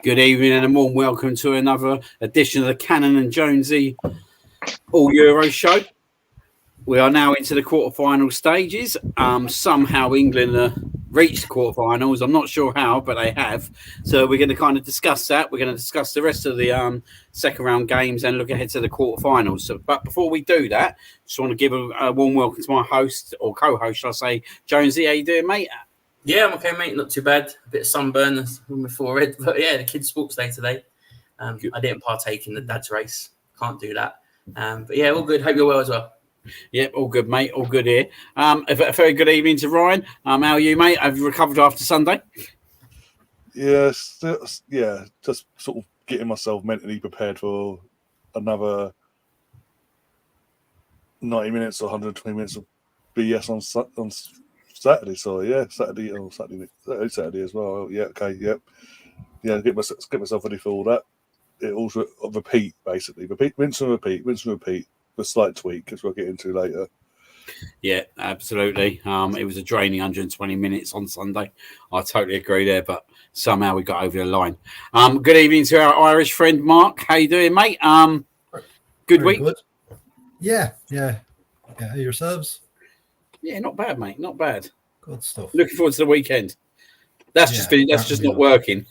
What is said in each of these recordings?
Good evening and a warm welcome to another edition of the Cannon and Jonezy All Euro Show. We are now into the quarterfinal stages. Somehow England reached the quarterfinals. I'm not sure how, but they have. So we're going to kind of discuss that. We're going to discuss the rest of the second round games and look ahead to the quarterfinals. But before we do that, just want to give a warm welcome to my host or co-host, shall I say, Jonesy. How you doing, mate? Yeah, I'm okay, mate. Not too bad. A bit of sunburn on my forehead. But yeah, the kids' sports day today. I didn't partake in the dad's race. Can't do that. But yeah, all good. Hope you're well as well. Yeah, all good, mate. All good here. A very good evening to Ryan. How are you, mate? Have you recovered after Sunday? Yes, yeah. Just sort of getting myself mentally prepared for another 90 minutes or 120 minutes of BS on Saturday. So yeah, Saturday as well. Yeah, okay, yep. Yeah, get myself ready for all that. It also repeat basically. Rinse and repeat. A slight tweak, as we'll get into later. Yeah, absolutely. It was a draining 120 minutes on Sunday. I totally agree there, but somehow we got over the line. Good evening to our Irish friend Mark. How you doing, mate? Good week. Good. Yeah. Yourselves? Yeah, not bad, mate. Not bad. Good stuff. Looking forward to the weekend. That's just not working.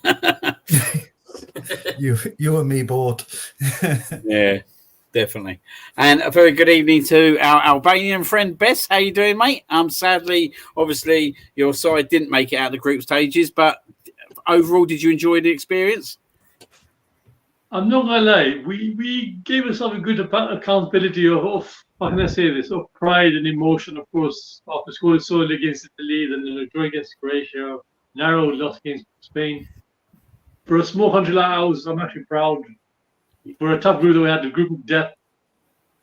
you and me both. Yeah. Definitely. And a very good evening to our Albanian friend, Bess. How you doing, mate? Sadly, obviously, your side didn't make it out of the group stages, but overall, did you enjoy the experience? I'm not going to lie. We gave ourselves a good accountability of, how can I say this, of pride and emotion, of course, after scoring solely against Italy, then a draw against Croatia, narrow loss against Spain. For a small country like ours, I'm actually proud. For a tough group that we had, the group of death,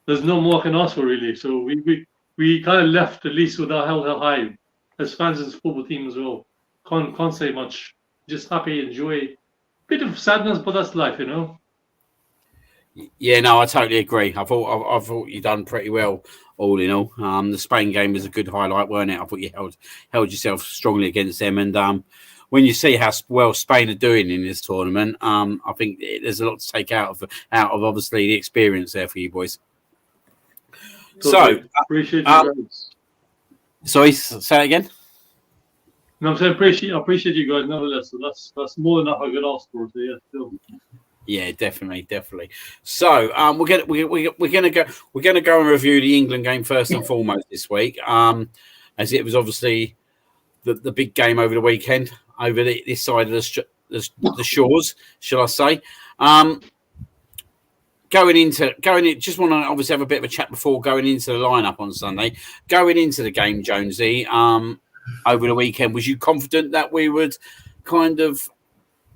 there's no more can ask for, really. So we kind of left at least with our head high as fans of the football team as well. Can't say much. Just happy, enjoy. Bit of sadness, but that's life, you know. Yeah, no, I totally agree. I thought you done pretty well, all in all. The Spain game was a good highlight, weren't it? I thought you held yourself strongly against them, and when you see how well Spain are doing in this tournament, I think there's a lot to take out of obviously the experience there for you boys. So appreciate you guys. Sorry, say it again. No, I'm saying appreciate you guys nevertheless. So that's more than enough I could ask for. So yeah, still. Yeah, definitely. So we're gonna go and review the England game first and foremost this week. As it was obviously the big game over the weekend over this side of the shores, shall I say? Going in, just want to obviously have a bit of a chat before going into the lineup on Sunday. Going into the game, Jonesy, over the weekend, was you confident that we would kind of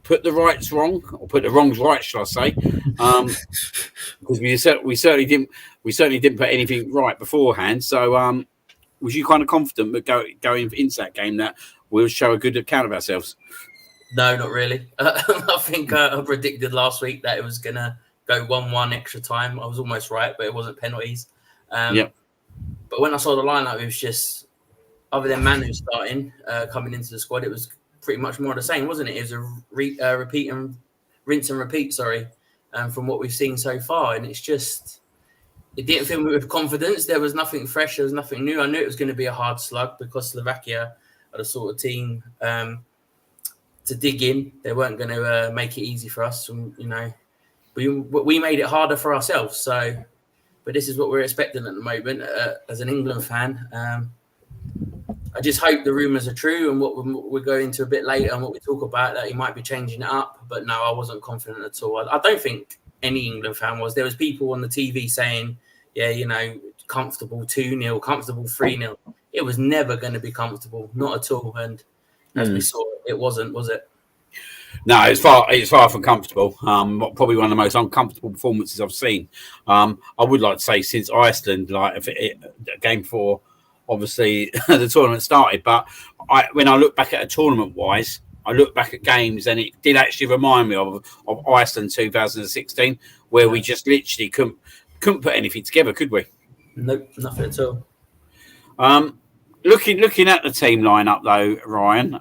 put the rights wrong or put the wrongs right, shall I say? Because we certainly didn't put anything right beforehand. So, was you kind of confident that going into that game that we'll show a good account of ourselves? No, not really. I think I predicted last week that it was going to go 1-1 extra time. I was almost right, but it wasn't penalties. But when I saw the lineup, it was just, other than Manu starting, coming into the squad, it was pretty much more the same, wasn't it? It was a rinse and repeat, from what we've seen so far. And it's just, it didn't fill me with confidence. There was nothing fresh. There was nothing new. I knew it was going to be a hard slug because Slovakia are the sort of team to dig in. They weren't going to make it easy for us. And, you know, we made it harder for ourselves. So, but this is what we're expecting at the moment as an England fan. I just hope the rumours are true and what we're going to a bit later and what we talk about, that he might be changing it up. But no, I wasn't confident at all. I don't think any England fan was. There was people on the TV saying, yeah, you know, comfortable 2-0, comfortable 3-0. It was never going to be comfortable, not at all. And as we saw, it wasn't, was it? No, it's far from comfortable. Probably one of the most uncomfortable performances I've seen. I would like to say since Iceland, game 4. Obviously, the tournament started, but when I look back at it tournament-wise, I look back at games, and it did actually remind me of Iceland 2016, where we just literally couldn't put anything together, could we? Nope, nothing at all. Looking at the team lineup though, Ryan.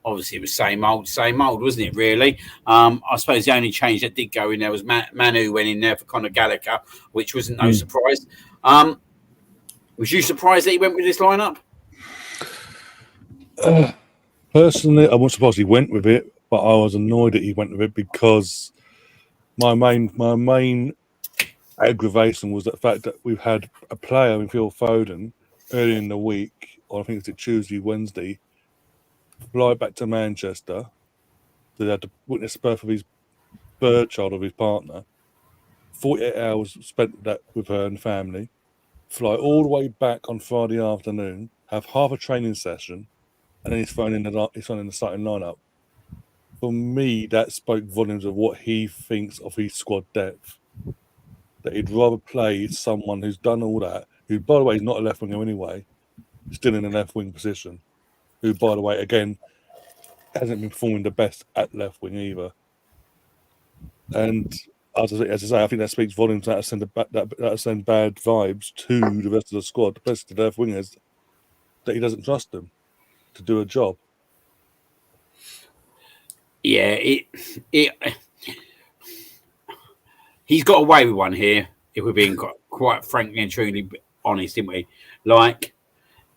obviously it was same old, wasn't it? Really. I suppose the only change that did go in there was Manu went in there for Conor Gallagher, which wasn't no surprise. Was you surprised that he went with this lineup? Personally, I wasn't surprised he went with it, but I was annoyed that he went with it because my main aggravation was the fact that we've had a player in Phil Foden early in the week, or I think it's Tuesday, Wednesday, fly back to Manchester. They had to witness the birth of his bird child of his partner. 48 hours spent with her and family. Fly all the way back on Friday afternoon. Have half a training session, and then he's thrown in the starting lineup. For me, that spoke volumes of what he thinks of his squad depth. That he'd rather play someone who's done all that, who, by the way, is not a left winger anyway, still in a left wing position, who, by the way, again, hasn't been performing the best at left wing either. And as I say, I think that speaks volumes. That send bad vibes to the rest of the squad, the rest of the left wingers, that he doesn't trust them to do a job. Yeah, he's got away with one here, if we're being quite frankly and truly honest, didn't we? Like,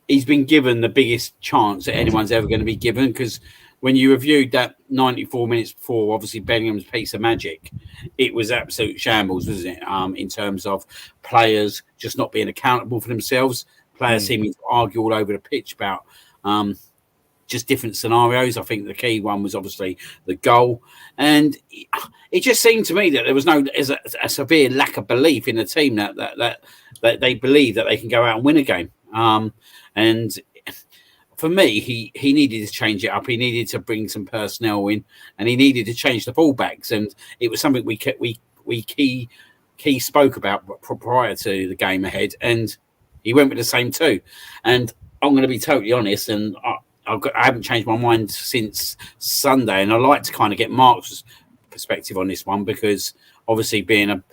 he's been given the biggest chance that anyone's ever going to be given, because when you reviewed that 94 minutes before, obviously, Bellingham's piece of magic, it was absolute shambles, wasn't it? In terms of players just not being accountable for themselves, players seeming to argue all over the pitch about just different scenarios. I think the key one was obviously the goal. And it just seemed to me that there was a severe lack of belief in the team that they believe that they can go out and win a game. And for me, he needed to change it up. He needed to bring some personnel in, and he needed to change the fullbacks. And it was something Key spoke about prior to the game ahead, and he went with the same two. And I'm going to be totally honest, and I haven't changed my mind since Sunday, and I like to kind of get Mark's perspective on this one, because obviously being a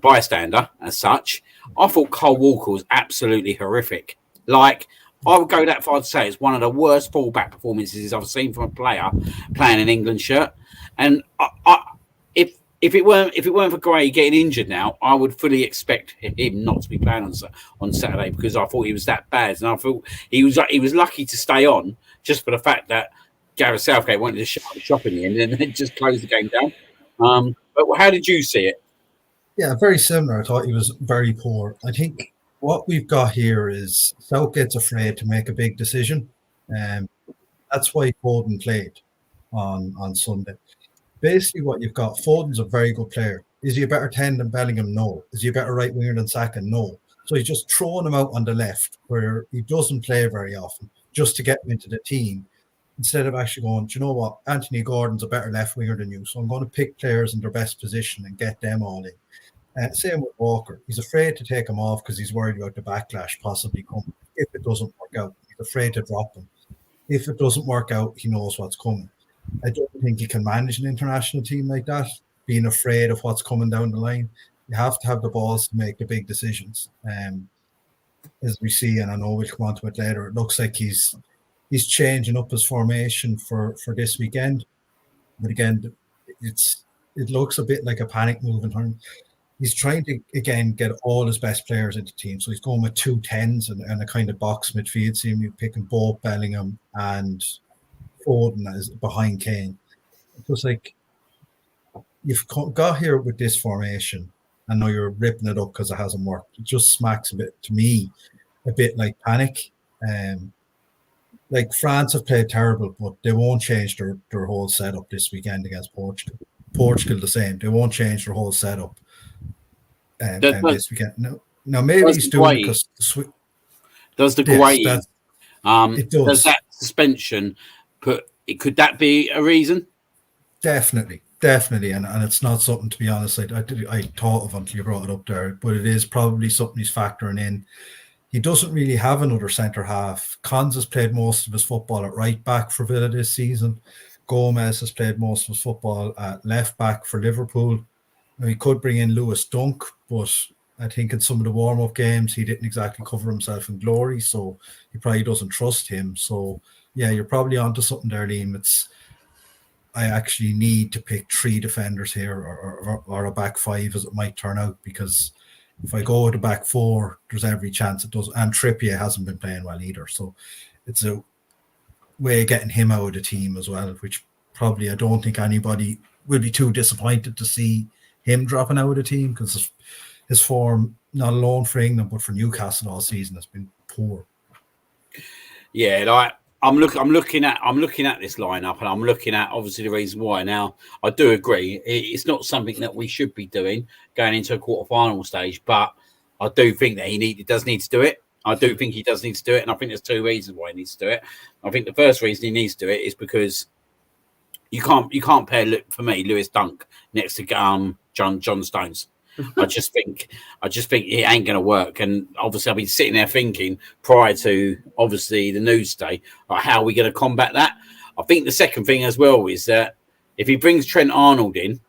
bystander as such, I thought Cole Walker was absolutely horrific. Like, I would go that far to say it's one of the worst fullback performances I've seen from a player playing an England shirt. And if it weren't for Gray getting injured now, I would fully expect him not to be playing on Saturday, because I thought he was that bad, and I thought he was lucky to stay on just for the fact that Gareth Southgate wanted to shut the shop in the end and then just close the game down. But how did you see it? Yeah, very similar. I thought he was very poor. I think what we've got here is Southgate's afraid to make a big decision. That's why Foden played on Sunday. Basically, what you've got, Foden's a very good player. Is he a better 10 than Bellingham? No. Is he a better right winger than Saka? No. So he's just throwing him out on the left, where he doesn't play very often, just to get him into the team, instead of actually going, do you know what, Anthony Gordon's a better left winger than you, so I'm going to pick players in their best position and get them all in. Same with Walker. He's afraid to take him off because he's worried about the backlash possibly coming. If it doesn't work out, he's afraid to drop him. If it doesn't work out, he knows what's coming. I don't think you can manage an international team like that, being afraid of what's coming down the line. You have to have the balls to make the big decisions. As we see, and I know we'll come on to it later, it looks like he's changing up his formation for this weekend. But again, it looks a bit like a panic move in terms. He's trying to, again, get all his best players into the team. So he's going with 2 10s and a kind of box midfield team. You're picking both Bellingham and Foden as behind Kane. It was like, you've got here with this formation. I know you're ripping it up because it hasn't worked. It just smacks a bit, to me, a bit like panic. Like France have played terrible, but they won't change their whole setup this weekend against Portugal. Portugal the same. They won't change their whole setup this weekend. No, maybe he's doing it because does the Guay? It does. Does that suspension could that be a reason? Definitely, and it's not something, to be honest, I thought of until you brought it up there, but it is probably something he's factoring in. He doesn't really have another centre half. Cons has played most of his football at right back for Villa this season. Gomez has played most of his football at left back for Liverpool. Now, he could bring in Lewis Dunk, but I think in some of the warm-up games he didn't exactly cover himself in glory, so he probably doesn't trust him. So yeah, you're probably onto something there, Liam. I actually need to pick 3 defenders here or a back 5 as it might turn out, because if I go with a back 4, there's every chance it does. And Trippier hasn't been playing well either. So it's a way of getting him out of the team as well, which probably I don't think anybody will be too disappointed to see him dropping out of the team, because his form, not alone for England, but for Newcastle all season, has been poor. Yeah, like I'm looking at this lineup, and I'm looking at obviously the reason why. Now, I do agree it's not something that we should be doing going into a quarter-final stage, but I do think that he does need to do it. I do think he does need to do it, and I think there's 2 reasons why he needs to do it. I think the first reason he needs to do it is because you can't pair, for me, Lewis Dunk next to John Stones. I just think it ain't going to work. And obviously, I've been sitting there thinking prior to obviously the news day, like, how are we going to combat that? I think the second thing as well is that if he brings Trent Arnold in,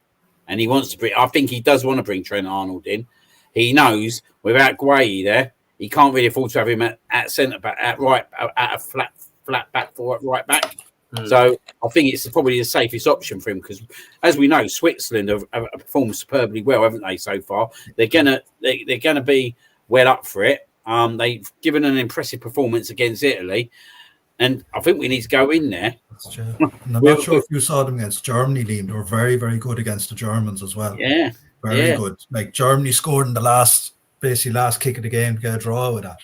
and he wants to bring, I think he does want to bring Trent Arnold in. He knows without Gray there, he can't really afford to have him at centre back, at a flat back for right back. So I think it's probably the safest option for him, because, as we know, Switzerland have performed superbly well, haven't they, so far? They're gonna be well up for it. They've given an impressive performance against Italy, and I think we need to go in there. That's true. And I'm not sure if you saw them against Germany, Liam. They were very, very good against the Germans as well. Yeah, very good. Like, Germany scored in the last kick of the game to get a draw with that.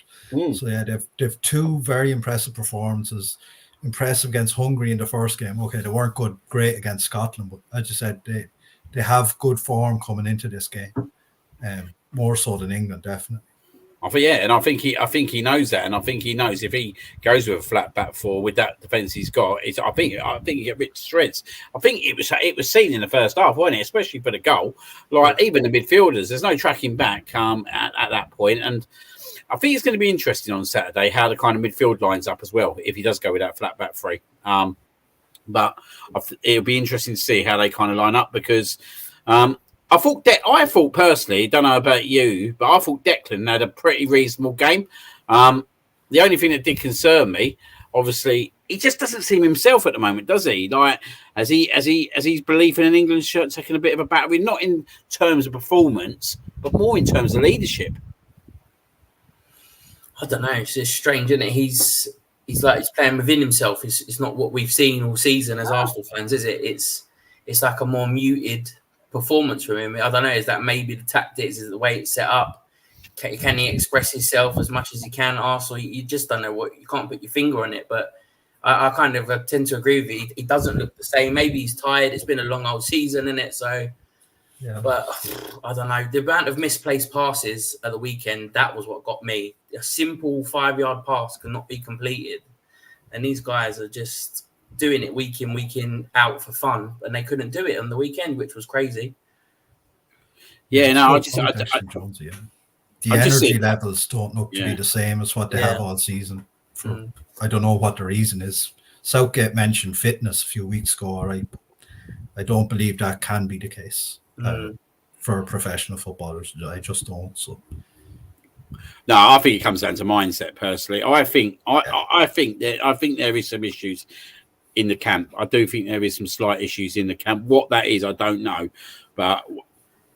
So yeah, they've 2 very impressive performances. Impressive against Hungary in the first game. Okay, they weren't great against Scotland, but as you said, they have good form coming into this game, more so than England, definitely. And I think he knows that, and I think he knows if he goes with a flat back 4 with that defence he's got, I think he get ripped to shreds. I think it was seen in the first half, wasn't it? Especially for the goal. Like, even the midfielders, there's no tracking back at that point, and I think it's going to be interesting on Saturday how the kind of midfield lines up as well, if he does go with that flat back 3. But it'll be interesting to see how they kind of line up, because I thought personally, don't know about you, but I thought Declan had a pretty reasonable game. The only thing that did concern me, obviously, he just doesn't seem himself at the moment, does he? Like, as he's belief in an England shirt taking a bit of a battery, not in terms of performance, but more in terms of leadership. I don't know. It's just strange, isn't it? He's playing within himself. It's not what we've seen all season as Arsenal fans, is it? It's like a more muted performance from him. I don't know. Is that maybe the tactics? Is it the way it's set up? Can he express himself as much as he can? Arsenal, you just don't know what. You can't put your finger on it. But I kind of tend to agree with you. He doesn't look the same. Maybe he's tired. It's been a long old season, isn't it? So. Yeah. But I don't know. The amount of misplaced passes at the weekend, that was what got me. A simple 5-yard pass cannot be completed. And these guys are just doing it week in, out for fun. And they couldn't do it on the weekend, which was crazy. Yeah, no, the energy levels don't look to be the same as what they have all season. I don't know what the reason is. Southgate mentioned fitness a few weeks ago, all right? I don't believe that can be the case. For professional footballers, I just don't. So, no, I think it comes down to mindset. Personally, I think there is some issues in the camp. I do think there is some slight issues in the camp. What that is, I don't know. But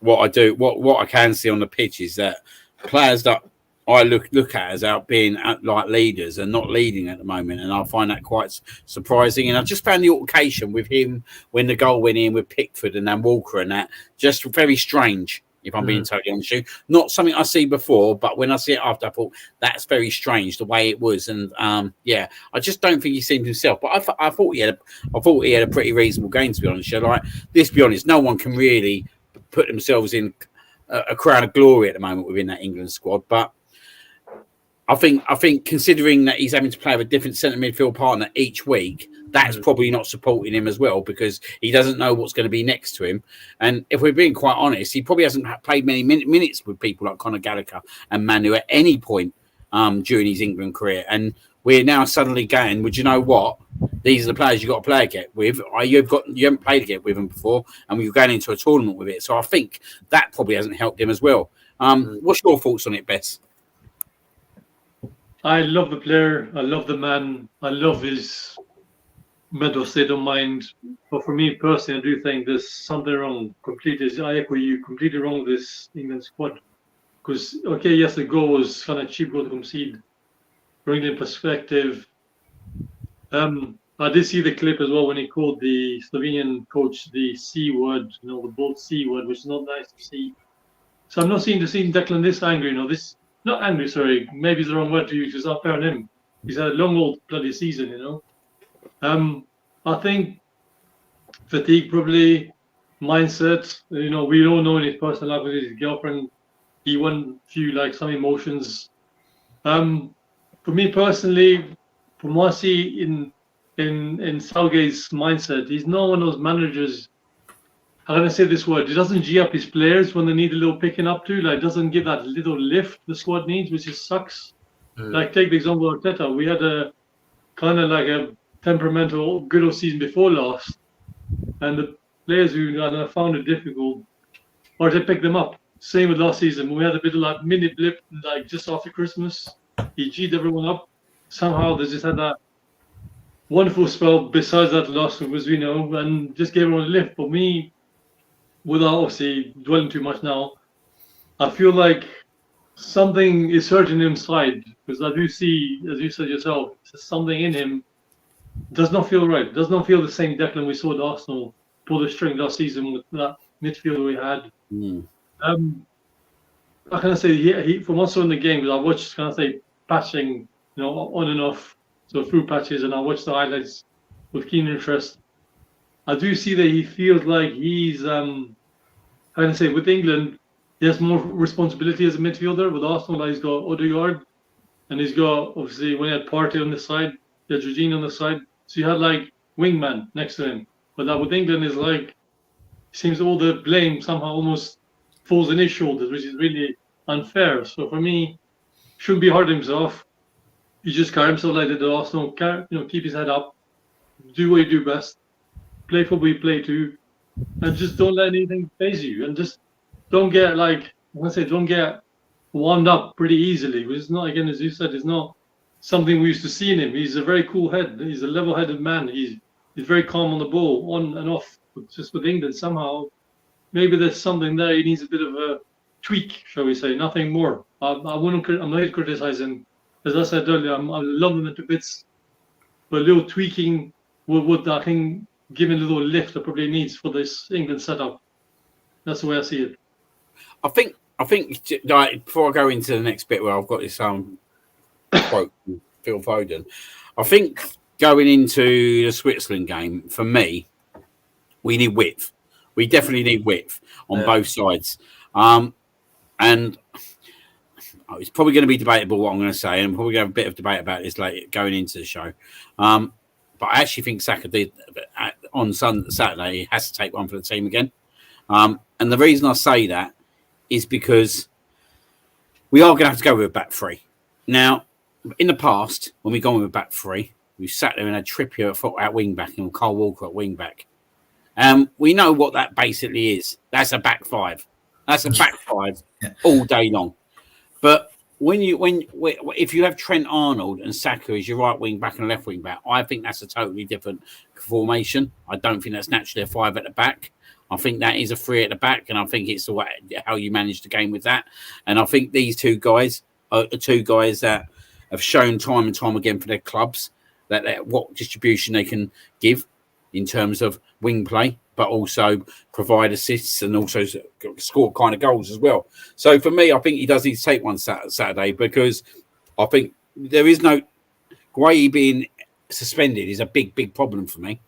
what I can see on the pitch is that players that I look at as out being like leaders and not leading at the moment, and I find that quite surprising. And I just found the altercation with him when the goal went in with Pickford and then Walker and that just very strange. If I'm being totally honest with you, not something I see before, but when I see it after, I thought that's very strange the way it was. And I just don't think he seemed himself. But I thought he had a pretty reasonable game, to be honest. Like, let's be honest, no one can really put themselves in a crown of glory at the moment within that England squad, but. I think considering that he's having to play with a different centre midfield partner each week, that's probably not supporting him as well, because he doesn't know what's going to be next to him. And if we're being quite honest, he probably hasn't played many minutes with people like Conor Gallagher and Manu at any point during his England career. And we're now suddenly going, well, you know what? These are the players you've got to play again with. You haven't played again with them before, and we're going into a tournament with it. So I think that probably hasn't helped him as well. What's your thoughts on it, Bess? I love the player. I love the man. I love his mental state of mind. But for me personally, I do think there's something wrong. I echo you. Completely wrong with this England squad. Because yes, the goal was kind of cheap goal to concede. From England perspective, I did see the clip as well when he called the Slovenian coach the C word, the bold C word, which is not nice to see. So I'm not seeing Declan this angry. This not angry. Sorry, maybe it's the wrong word to use. It's not fair on him. He's had a long old bloody season. I think fatigue probably, mindset. We don't know in his personal life with his girlfriend. He won some emotions. For me personally, from what I see in Southgate's mindset, he's not one of those managers. How can I say this word? He doesn't G up his players when they need a little picking up to. Doesn't give that little lift the squad needs, which just sucks. Take the example of Arteta. We had a kind of like a temperamental good old season before last, and the players who found it difficult, or they picked them up. Same with last season when we had a bit of mini blip just after Christmas. He G'd everyone up. Somehow they just had that wonderful spell besides that loss with Vizino and just gave everyone a lift. For me, without obviously dwelling too much now, I feel like something is hurting him inside because I do see, as you said yourself, something in him does not feel right. Does not feel the same Declan we saw at Arsenal pull the string last season with that midfielder we had. I can say he from also in the game because I watched patching, on and off, so through patches, and I watched the highlights with keen interest. I do see that he feels like he's with England, he has more responsibility as a midfielder. With Arsenal, he's got Odegaard, and he's got obviously when he had Partey on the side, he had Jorginho on the side, so you had wingman next to him. But that with England is seems all the blame somehow almost falls on his shoulders, which is really unfair. So for me, shouldn't be hard on himself. He just carry himself like the Arsenal, keep his head up, do what you do best, play football you play to, and just don't let anything phase you, and just don't get don't get wound up pretty easily. Which is not, again, as you said, it's not something we used to see in him. He's a very cool head. He's a level-headed man. He's very calm on the ball, on and off. But just with England, somehow, maybe there's something there. He needs a bit of a tweak, shall we say, nothing more. I'm not here to criticize him. As I said earlier, I love him into bits, but a little tweaking would I think, give him a little lift that probably needs for this England setup. That's the way I see it. I think before I go into the next bit where I've got this quote from Phil Foden, I think going into the Switzerland game, for me, we need width. We definitely need width on both sides. And it's probably going to be debatable what I'm going to say, and I'm probably going to have a bit of debate about this later going into the show. But I actually think Saka did on Saturday. He has to take one for the team again. And the reason I say that is because we are going to have to go with a back three. Now, in the past, when we've gone with a back three, we've sat there and had Trippier at wing back and Kyle Walker at wing back. We know what that basically is. That's a back five. That's a back five all day long. But if you have Trent Arnold and Saka as your right wing back and left wing back, I think that's a totally different formation. I don't think that's naturally a five at the back. I think that is a three at the back, and I think it's the way how you manage the game with that. And I think these two guys are two guys that have shown time and time again for their clubs that what distribution they can give in terms of wing play, but also provide assists and also score kind of goals as well. So for me, I think he does need to take one Saturday because I think there is no Gueye being suspended is a big problem for me.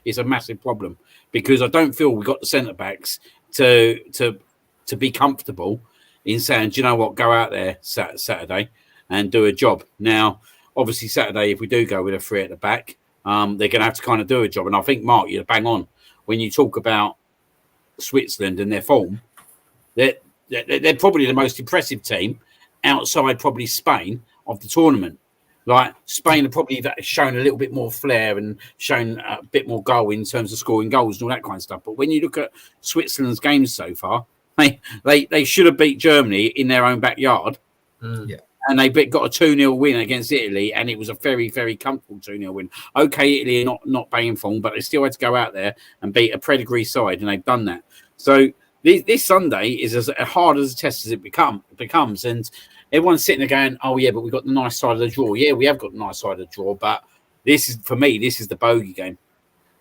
It's a massive problem because I don't feel we got the centre backs to be comfortable in saying, do you know what, go out there Saturday and do a job. Now, obviously Saturday, if we do go with a three at the back, they're going to have to kind of do a job. And I think, Mark, you're bang on. When you talk about Switzerland and their form, they're probably the most impressive team outside probably Spain of the tournament. Like Spain have probably shown a little bit more flair and shown a bit more goal in terms of scoring goals and all that kind of stuff. But when you look at Switzerland's games so far, they should have beat Germany in their own backyard. Yeah. and they got a 2-0 win against Italy, and it was a very, very comfortable 2-0 win. Okay, Italy are not paying for, but they still had to go out there and beat a pedigree side, and they've done that. So this Sunday is as hard as a test as it becomes, and everyone's sitting there going, "Oh yeah, but we got the nice side of the draw." Yeah, we have got the nice side of the draw, but this is, for me, this is the bogey game.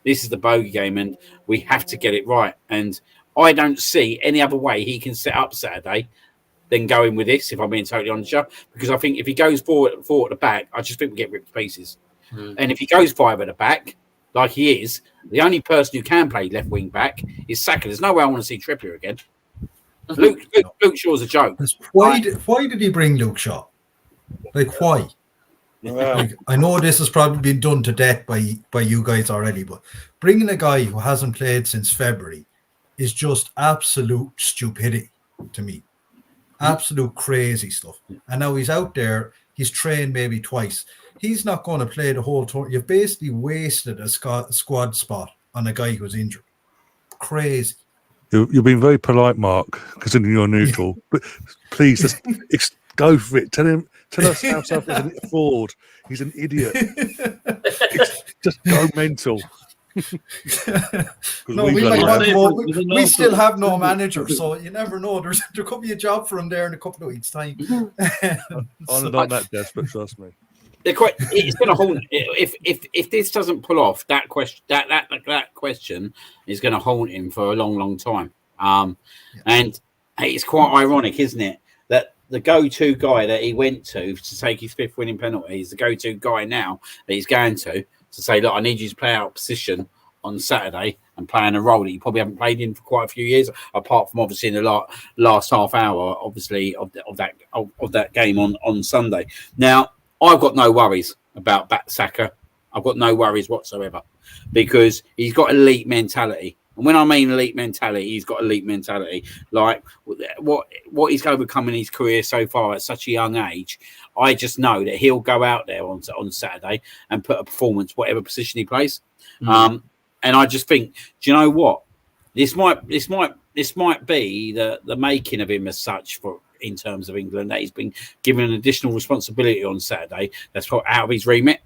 This is the bogey game, and we have to get it right. And I don't see any other way he can set up Saturday than going with this, if I'm being totally honest, because I think if he goes forward at the back, I just think we get ripped to pieces. And if he goes 5 at the back, like he is, the only person who can play left wing back is Saka. There's no way I want to see Trippier again. Luke Shaw's a joke. Why did he bring Luke Shaw? Like, why? Like, I know this has probably been done to death by you guys already, but bringing a guy who hasn't played since February is just absolute stupidity to me. Absolute crazy stuff. And now he's out there, he's trained maybe twice. He's not going to play the whole tour. You've basically wasted a squad spot on a guy who's injured. Crazy. You're being very polite, Mark, considering you're neutral. But please, just go for it. Tell us how South is a fraud. He's an idiot. Just go mental. No, we still have no manager, so you never know. There could be a job for him there in a couple of weeks' time. I'm not that desperate, trust me. It's going to haunt. If this doesn't pull off, that question is going to haunt him for a long time. And it's quite ironic, isn't it, that the go-to guy that he went to take his 5th winning penalty is the go-to guy now that he's going to say, look, I need you to play out of position on Saturday and play in a role that you probably haven't played in for quite a few years, apart from obviously in the last half hour, obviously of that game on Sunday. Now, I've got no worries about Saka. I've got no worries whatsoever because he's got elite mentality. And when I mean elite mentality, he's got elite mentality. Like what he's overcome in his career so far at such a young age, I just know that he'll go out there on Saturday and put a performance, whatever position he plays. And I just think, do you know what? This might be the making of him as such in terms of England, that he's been given an additional responsibility on Saturday that's put out of his remit.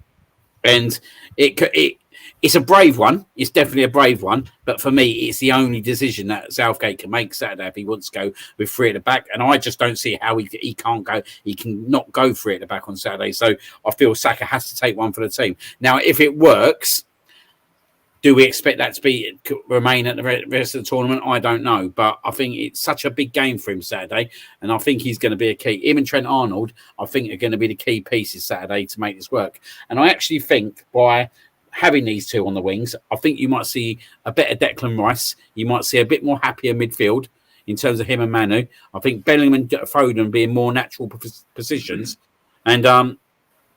And it's a brave one. It's definitely a brave one. But for me, it's the only decision that Southgate can make Saturday if he wants to go with 3 at the back. And I just don't see how he can't go. He can not go 3 at the back on Saturday. So I feel Saka has to take one for the team. Now, if it works, do we expect that to remain at the rest of the tournament? I don't know. But I think it's such a big game for him Saturday. And I think he's going to be a key. Him and Trent Arnold, I think, are going to be the key pieces Saturday to make this work. And I actually think by having these two on the wings, I think you might see a better Declan Rice. You might see a bit more happier midfield in terms of him and Manu. I think Bellingham and Foden being more natural positions. And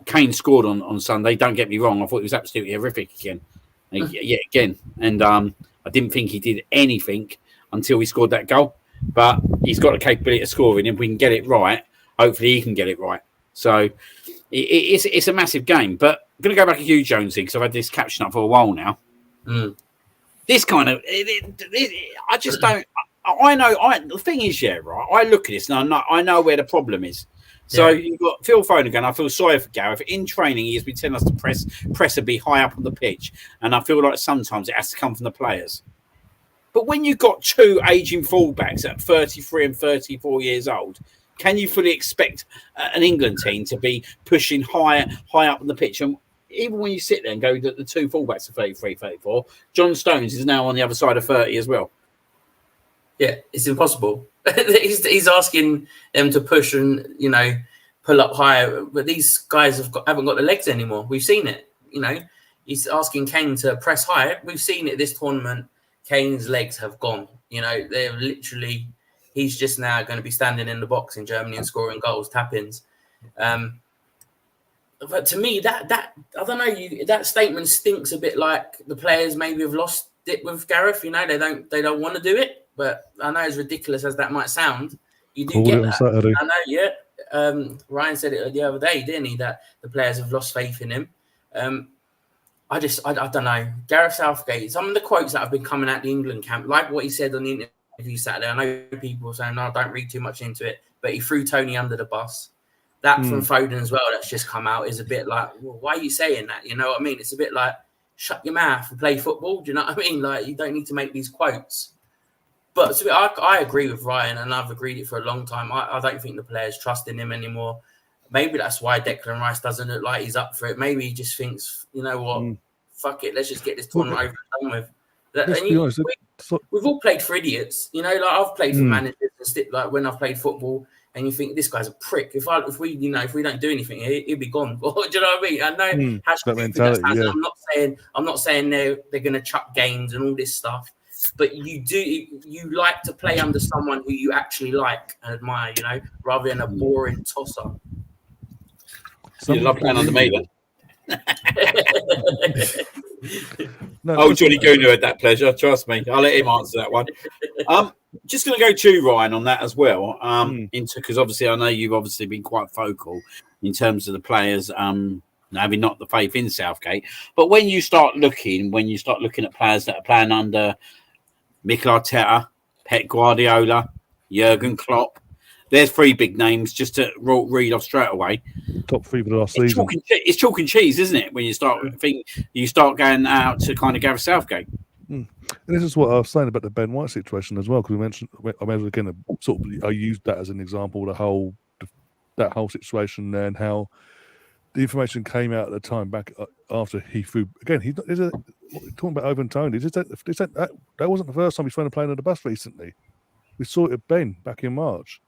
Kane scored on Sunday. Don't get me wrong. I thought he was absolutely horrific again. Again. And I didn't think he did anything until he scored that goal. But he's got the capability of scoring. If we can get it right, hopefully he can get it right. So it's a massive game. But I'm going to go back to you, Jonesy, because I've had this catching up for a while now. This kind of... I just don't... I know... the thing is, right, I look at this and I know where the problem is. So you've got Phil Foden again. I feel sorry for Gareth. In training, he has been telling us to press and be high up on the pitch. And I feel like sometimes it has to come from the players. But when you've got 2 aging fullbacks at 33 and 34 years old, can you fully expect an England team to be pushing high up on the pitch? And even when you sit there and go that the 2 fullbacks are 33, 34, John Stones is now on the other side of 30 as well. Yeah, it's impossible. he's asking them to push and, pull up higher. But these guys haven't got the legs anymore. We've seen it. He's asking Kane to press high. We've seen it this tournament. Kane's legs have gone. They're literally... He's just now going to be standing in the box in Germany and scoring goals, tap-ins. But to me, that I don't know. That statement stinks a bit like the players maybe have lost it with Gareth. They don't want to do it. But I know, as ridiculous as that might sound, you do get that. Saturday. I know, yeah. Ryan said it the other day, didn't he? That the players have lost faith in him. I don't know. Gareth Southgate. Some of the quotes that have been coming out the England camp, like what he said on the interview Saturday. I know people are saying, "No, don't read too much into it," but he threw Tony under the bus. that from Foden as well, that's just come out, is a bit like, well, why are you saying that? You know what I mean? It's a bit like, shut your mouth and play football. Do you know what I mean? Like, you don't need to make these quotes. But so I agree with Ryan, and I've agreed it for a long time. I don't think the players trust in him anymore. Maybe that's why Declan Rice doesn't look like he's up for it. Maybe he just thinks, you know what, fuck it, let's just get this tournament over and done with. Let's be honest, we've all played for idiots. You know, like I've played for managers and like when I've played football, and you think this guy's a prick. If we don't do anything, he'll be gone. Do you know what I mean? I know how stupid that sounds. Yeah. I'm not saying they're going to chuck games and all this stuff, but you like to play under someone who you actually like and admire. You know, rather than a boring tosser. You love playing under me, then. Johnny Gooner had that pleasure. Trust me, I'll let him answer that one. Just going to go to Ryan on that as well. Because obviously I know you've obviously been quite vocal in terms of the players having not the faith in Southgate. But when you start looking at players that are playing under Mikel Arteta, Pep Guardiola, Jurgen Klopp, there's three big names just to read off straight away. Top three for the last season. It's chalk and cheese, isn't it? When you start going out to kind of Gareth Southgate. And this is what I was saying about the Ben White situation as well, because I used that as an example, that whole situation there, and how the information came out at the time back after he threw again. Talking about Owen Tony. That wasn't the first time he's thrown a plane on the bus recently. We saw it at Ben back in March.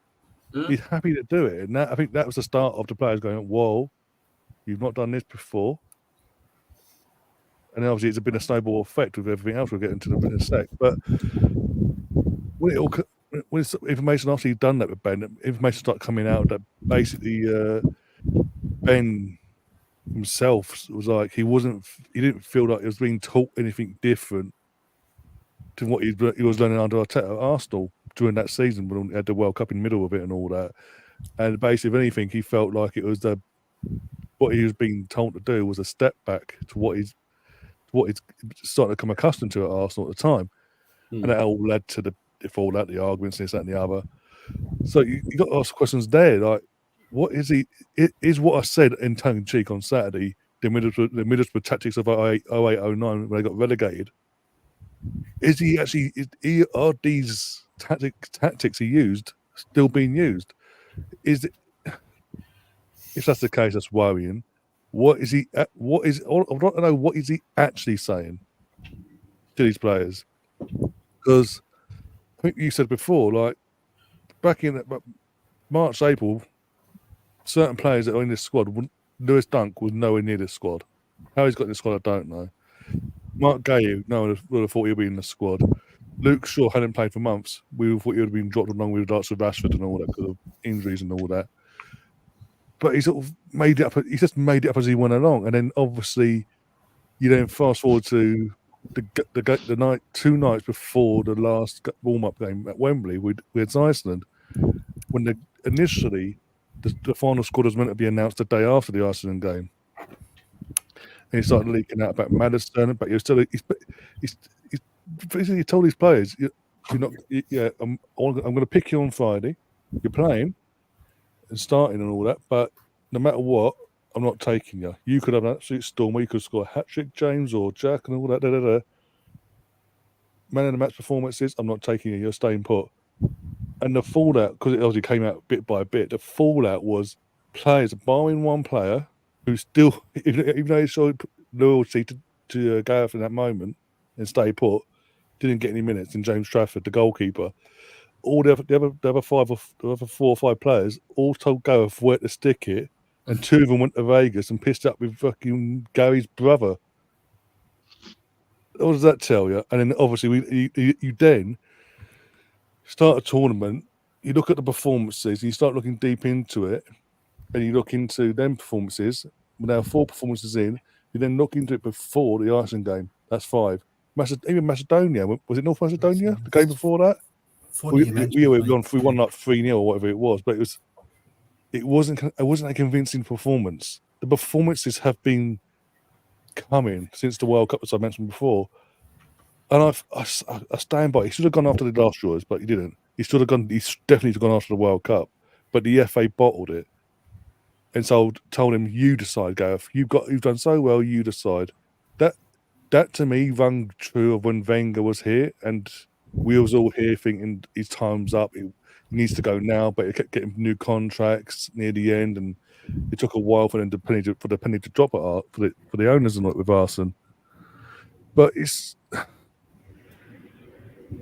He's happy to do it, and I think that was the start of the players going, "Whoa, you've not done this before." And then obviously it's been a snowball effect with everything else. We'll get into in a sec. But when information after he'd done that with Ben, information started coming out that basically Ben himself was like he didn't feel like he was being taught anything different to what he was learning under Arteta at Arsenal during that season when he had the World Cup in the middle of it and all that. And basically, if anything, he felt like it was what he was being told to do was a step back to what he's starting to become accustomed to at Arsenal at the time. And that all led to the fallout, the arguments, this, that, and the other. So you got to ask questions there, like, what is he? Is what I said in tongue in cheek on Saturday the Middlesbrough tactics of 08-09 when they got relegated? Is he actually? Are these tactics he used still being used? Is it? If that's the case, that's worrying. What is he? What is? I want to know what is he actually saying to these players? Because I think you said before, like back in March, April, certain players that are in this squad, Lewis Dunk was nowhere near this squad. How he's got in the squad, I don't know. Mark Gay, no one would have thought he'd be in the squad. Luke Shaw hadn't played for months. We thought he would have been dropped along with the likes of Rashford and all that because of injuries and all that. But he sort of made it up. He just made it up as he went along, and then obviously, you then fast forward to the night, 2 nights before the last warm-up game at Wembley with Iceland, when initially the final squad was meant to be announced the day after the Iceland game. And he started leaking out about Maddison, but he told his players, I'm going to pick you on Friday. You're playing and starting and all that, but no matter what, I'm not taking you. You could have an absolute storm where you could score a hat-trick, James, or Jack and all that, Man of the match performances, I'm not taking you. You're staying put. And the fallout, because it obviously came out bit by bit, the fallout was players, barring one player, who still, even though he showed loyalty to Gareth in that moment and stay put, didn't get any minutes. And James Trafford, the goalkeeper, all the other 4 or 5 players all told Gareth where to stick it, and 2 of them went to Vegas and pissed up with fucking Gary's brother. What does that tell you? And then obviously you then start a tournament, you look at the performances, you start looking deep into it, and you look into them performances. We're now 4 performances in. You then look into it before the Iceland game. That's 5. Even Macedonia. Was it North Macedonia? The game before that? We won like 3-0 or whatever it was. But it wasn't a convincing performance. The performances have been coming since the World Cup, as I mentioned before. And I stand by. He should have gone after the last Euros, but he didn't. He definitely should have gone after the World Cup. But the FA bottled it. and told him, "You decide, Gareth. You've done so well. You decide." That to me rung true of when Wenger was here, and we was all here thinking his time's up. He needs to go now, but he kept getting new contracts near the end, and it took a while for the penny to drop for the owners and not with Arsenal. But it's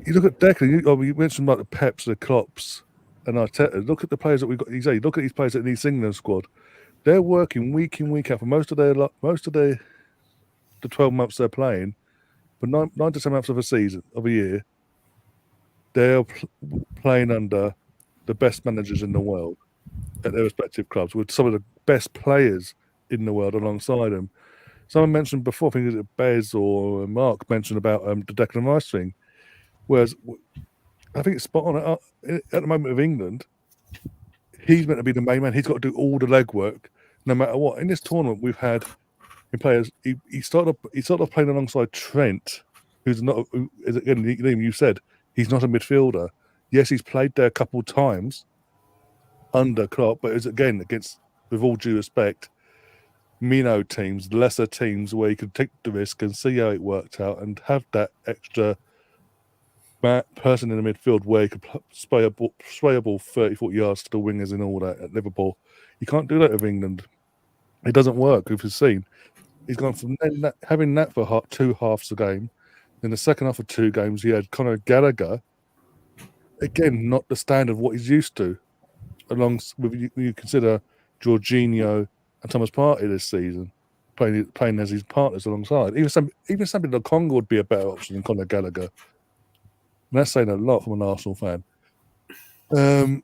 you look at Declan. You mentioned about the Peps, the Klopps, and Arteta. Look at the players that we've got. Look at these players in the England squad. They're working week in, week out for most of the 12 months they're playing, but 9 to 10 months of a year, they're playing under the best managers in the world at their respective clubs with some of the best players in the world alongside them. Someone mentioned before, I think it was Bez or Mark mentioned about the Declan Rice thing, whereas I think it's spot on at the moment of England. He's meant to be the main man. He's got to do all the legwork, no matter what. In this tournament, we've had players. He started off playing alongside Trent, who's not. Again, you said he's not a midfielder. Yes, he's played there a couple of times under Klopp, but it's again against, with all due respect, minnow teams, lesser teams, where you could take the risk and see how it worked out, and have that extra person in the midfield where you could spray a ball 30-40 yards to the wingers and all that at Liverpool. You can't do that with England. It doesn't work. If you've seen, he's gone from having that for 2 halves a game. In the second half of 2 games, he had Conor Gallagher. Again, not the standard of what he's used to. Along with you consider Jorginho and Thomas Partey this season playing as his partners alongside. Even somebody like Congo would be a better option than Conor Gallagher. And that's saying a lot from an Arsenal fan. And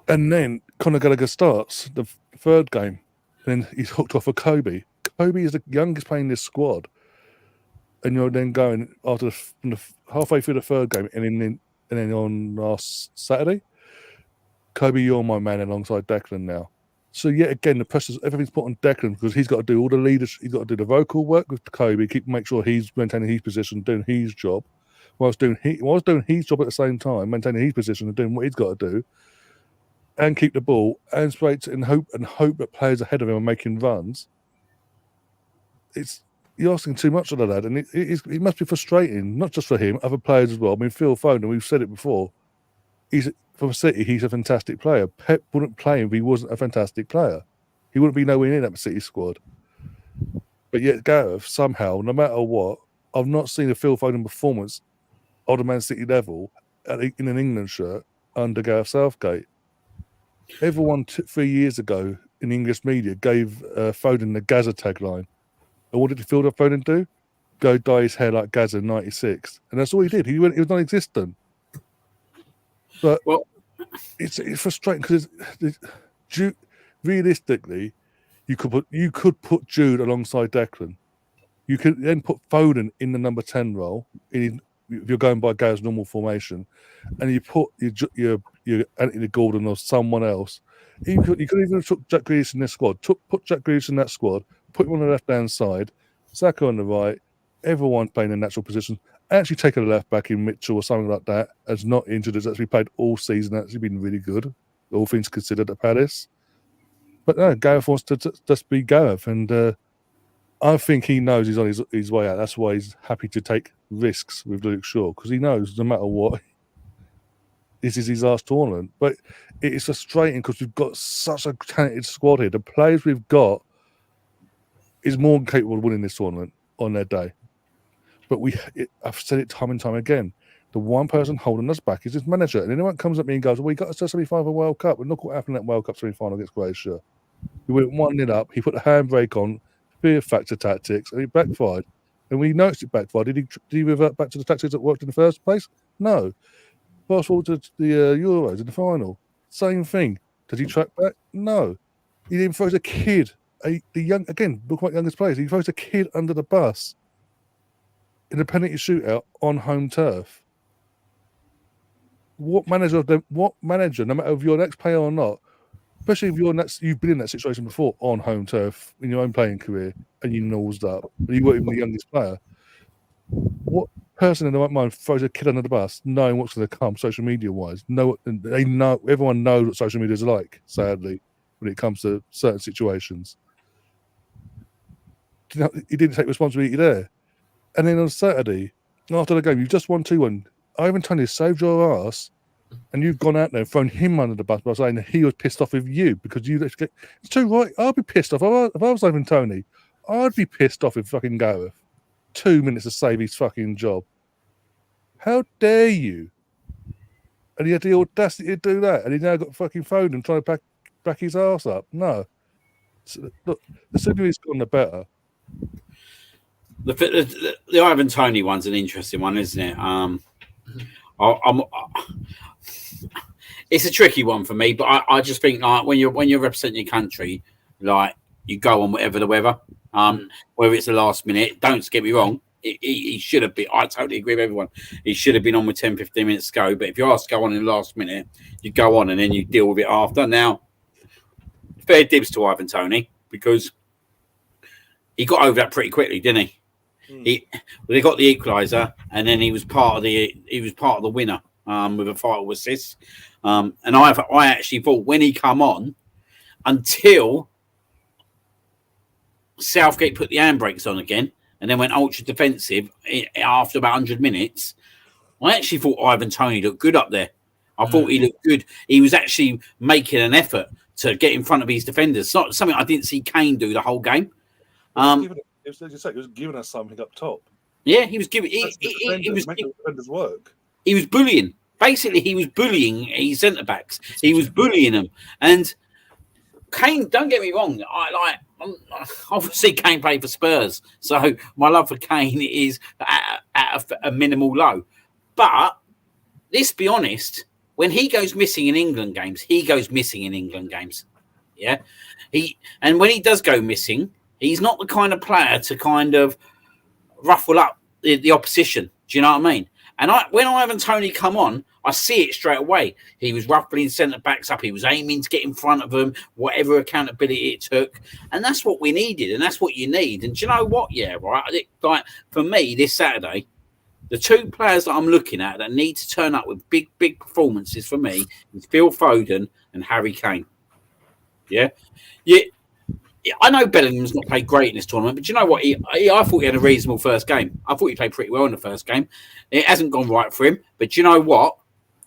then Conor Gallagher starts the 3rd game, and then he's hooked off of Kobe. Kobe is the youngest player in this squad, and you're then going after halfway through the 3rd game, and then on last Saturday, Kobe, you're my man alongside Declan now. So yet again, everything's put on Declan because he's got to do all the leadership. He's got to do the vocal work with Kobe, make sure he's maintaining his position, doing his job, whilst doing his job at the same time, maintaining his position and doing what he's got to do, and keep the ball and hope that players ahead of him are making runs. You're asking too much of the lad, and it must be frustrating, not just for him, other players as well. I mean, Phil Foden, we've said it before. From City, he's a fantastic player. Pep wouldn't play him if he wasn't a fantastic player. He wouldn't be nowhere near that City squad. But yet, Gareth, somehow, no matter what, I've not seen a Phil Foden performance on a Man City level in an England shirt under Gareth Southgate. Everyone 3 years ago in English media gave Foden the Gaza tagline. And what did Phil Foden do? Go dye his hair like Gaza in '96. And that's all he did. He was non-existent. But it's frustrating because realistically, you could put Jude alongside Declan. You could then put Foden in the number 10 role if you're going by Gaza's normal formation, and you put your Anthony Gordon or someone else. You could even have took Jack Grealish in this squad. Put Jack Grealish in that squad. Put him on the left-hand side. Saka on the right. Everyone playing in natural position. Actually take a left back in Mitchell or something like that, as not injured, has actually played all season, actually been really good, all things considered at Palace. But no, Gareth wants to just be Gareth, and I think he knows he's on his way out. That's why he's happy to take risks with Luke Shaw, because he knows no matter what, this is his last tournament. But it is frustrating because we've got such a talented squad here. The players we've got is more than capable of winning this tournament on their day. But I've said it time and time again. The one person holding us back is his manager. And anyone comes at me and goes, well, we got us to semi-final of a World Cup. And look what happened at World Cup semi-final against Croatia. He went 1-0 up. He put the handbrake on, fear factor tactics, and it backfired. And we noticed it backfired. Did he revert back to the tactics that worked in the first place? No. Fast forward to the Euros in the final. Same thing. Did he track back? No. He then throws a kid, look what youngest players. He throws a kid under the bus in a penalty shootout on home turf. What manager, no matter if you're an ex-player or not, especially if you've been in that situation before on home turf in your own playing career and you nosed up, and you weren't even the youngest player, what person in the right mind throws a kid under the bus knowing what's going to come social media-wise? Everyone knows what social media is like, sadly. when it comes to certain situations. He didn't take responsibility there. And then on Saturday, after the game, you've just won 2-1. Ivan Toney saved your ass, and you've gone out there and thrown him under the bus by saying that he was pissed off with you because you. It's too right. I'd be pissed off if I was Ivan Toney. I'd be pissed off with fucking Gareth. 2 minutes to save his fucking job. How dare you? And he had the audacity to do that, and he now got fucking phoned and trying to back his ass up. No. So, look, the sooner he's gone, the better. The Ivan Toney one's an interesting one, isn't it? It's a tricky one for me, but I just think like when you're representing your country, like you go on whatever the weather, whether it's the last minute. Don't get me wrong, he should have been. I totally agree with everyone. He should have been on with 10, 15 minutes to go. But if you're asked to go on in the last minute, you go on and then you deal with it after. Now, fair dibs to Ivan Toney because he got over that pretty quickly, didn't he? They got the equaliser, and then he was part of the winner with a vital assist. And I actually thought when he come on, until Southgate put the handbrakes on again, and then went ultra defensive after about 100 minutes, I actually thought Ivan Toney looked good up there. I thought he looked good. He was actually making an effort to get in front of his defenders. Not something I didn't see Kane do the whole game. He was giving us something up top. Yeah, he was giving. He was making defenders work. He was bullying. Basically, he was bullying his centre backs. He was bullying them. And Kane, don't get me wrong. Obviously, Kane played for Spurs, so my love for Kane is at a minimal low. But let's be honest. When he goes missing in England games, he goes missing in England games. Yeah, and when he does go missing. He's not the kind of player to kind of ruffle up the opposition. Do you know what I mean? And when Ivan Toney come on, I see it straight away. He was ruffling centre-backs up. He was aiming to get in front of them, whatever accountability it took. And that's what we needed, and that's what you need. And do you know what? Yeah, right. Like for me, this Saturday, the two players that I'm looking at that need to turn up with big performances for me is Phil Foden and Harry Kane. Yeah. I know Bellingham's not played great in this tournament, but you know what? I thought he had a reasonable first game. I thought he played pretty well in the first game. It hasn't gone right for him, but you know what?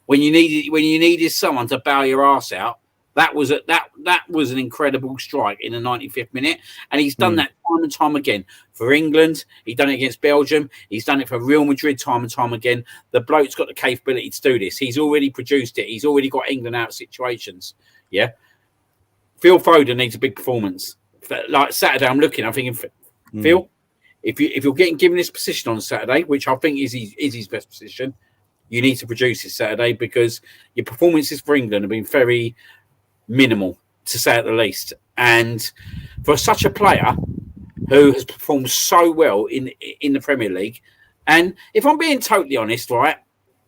When you needed someone to bow your ass out, that was an incredible strike in the 95th minute, and he's done that time and time again for England. He's done it against Belgium. He's done it for Real Madrid time and time again. The bloke's got the capability to do this. He's already produced it. He's already got England out of situations. Yeah, Phil Foden needs a big performance. Like Saturday, I'm thinking, Phil, if you're getting given this position on Saturday, which I think is his best position, you need to produce this Saturday because your performances for England have been very minimal, to say at the least. And for such a player who has performed so well in the Premier League, and if I'm being totally honest,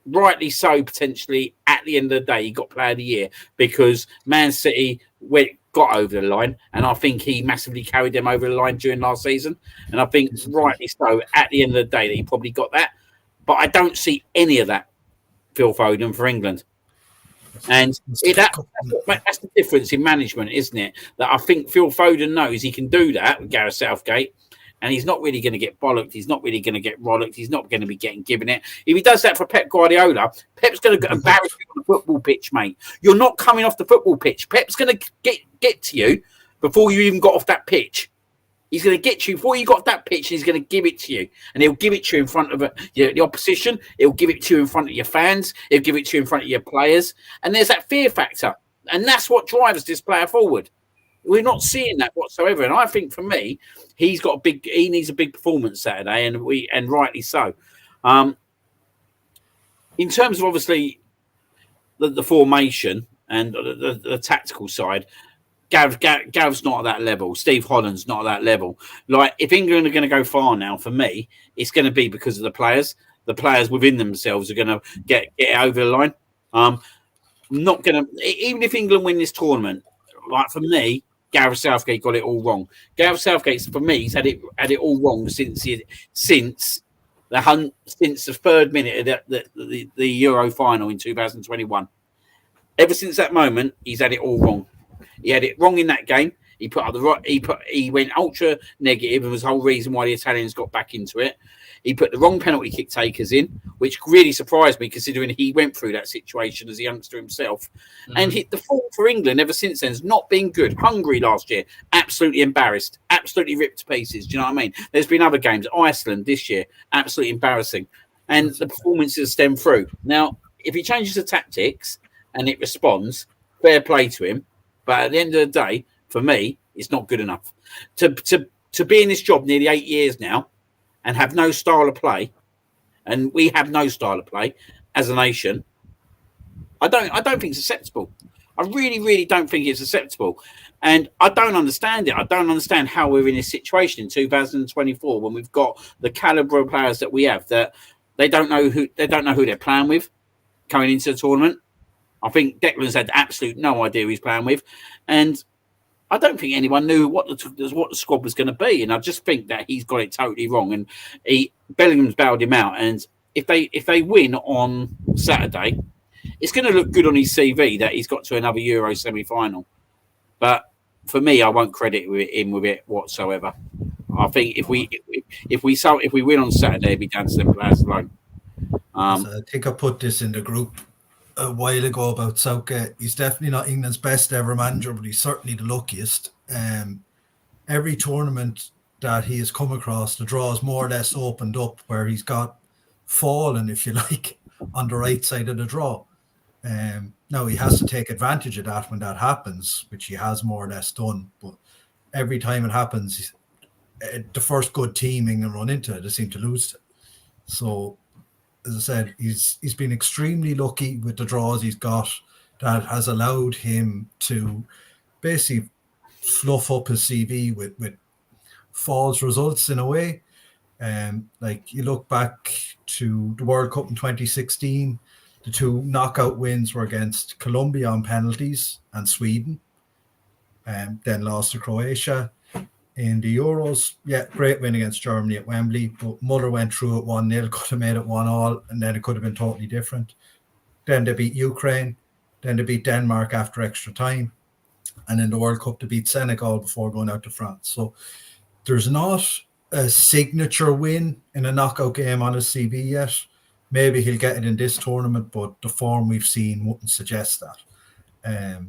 rightly so, potentially at the end of the day, he got Player of the Year because Man City got over the line, and I think he massively carried them over the line during last season. And I think rightly so, at the end of the day, that he probably got that. But I don't see any of that, Phil Foden, for England. And that's the difference in management, isn't it? That I think Phil Foden knows he can do that with Gareth Southgate, and he's not really going to get bollocked. He's not really going to get rollicked. He's not going to be given it. If he does that for Pep Guardiola, Pep's going to embarrass you on the football pitch, mate. You're not coming off the football pitch. Pep's going to get to you before you even got off that pitch. He's going to get you before you got off that pitch. He's going to give it to you, and he'll give it to you in front of the opposition. He'll give it to you in front of your fans. He'll give it to you in front of your players. And there's that fear factor, and that's what drives this player forward. We're not seeing that whatsoever, and I think for me, he needs a big performance Saturday, and rightly so. In terms of obviously the formation and the tactical side, Gav's not at that level. Steve Holland's not at that level. Like if England are going to go far now, for me, it's going to be because of the players. The players within themselves are going to get over the line. Not going to, even if England win this tournament. Like for me, Gareth Southgate got it all wrong. Gareth Southgate, for me, he's had it all wrong since the third minute of the Euro final in 2021. Ever since that moment, he's had it all wrong. He had it wrong in that game. He put up the right. He went ultra negative, and was the whole reason why the Italians got back into it. He put the wrong penalty kick takers in, which really surprised me, considering he went through that situation as a youngster himself. And the form for England ever since then has not been good. Hungary last year, absolutely embarrassed, absolutely ripped to pieces. Do you know what I mean? There's been other games. Iceland this year, absolutely embarrassing, and the performances stem through. Now, if he changes the tactics and it responds, fair play to him. But at the end of the day, for me, it's not good enough to be in this job nearly 8 years now and have no style of play, and we have no style of play as a nation. I don't think it's acceptable. I really, really don't think it's acceptable, and I don't understand it. I don't understand how we're in this situation in 2024 when we've got the caliber of players that we have, that they don't know who they're playing with coming into the tournament. I think Declan's had absolute no idea who he's playing with, and I don't think anyone knew what the squad was going to be, and I just think that he's got it totally wrong. And Bellingham's bailed him out, and if they win on Saturday, it's going to look good on his CV that he's got to another Euro semi-final. But for me, I won't credit him with it whatsoever. I think if we win on Saturday, it'll be down to them players alone. I think I put this in the group a while ago about Southgate. He's definitely not England's best ever manager, but he's certainly the luckiest. Every tournament that he has come across, the draws more or less opened up where he's got fallen, if you like, on the right side of the draw. Now he has to take advantage of that when that happens, which he has more or less done. But every time it happens, the first good team England run into, they seem to lose it. So, as I said, he's been extremely lucky with the draws he's got that has allowed him to basically fluff up his CV with false results in a way. Like you look back to the World Cup in 2016, the two knockout wins were against Colombia on penalties and Sweden, then lost to Croatia. In the Euros, great win against Germany at Wembley, but Muller went through it 1-0, could have made it 1-1, and then it could have been totally different. Then they beat Ukraine, then they beat Denmark after extra time, and in the World Cup they beat Senegal before going out to France. So there's not a signature win in a knockout game on his CV yet. Maybe he'll get it in this tournament, but the form we've seen wouldn't suggest that.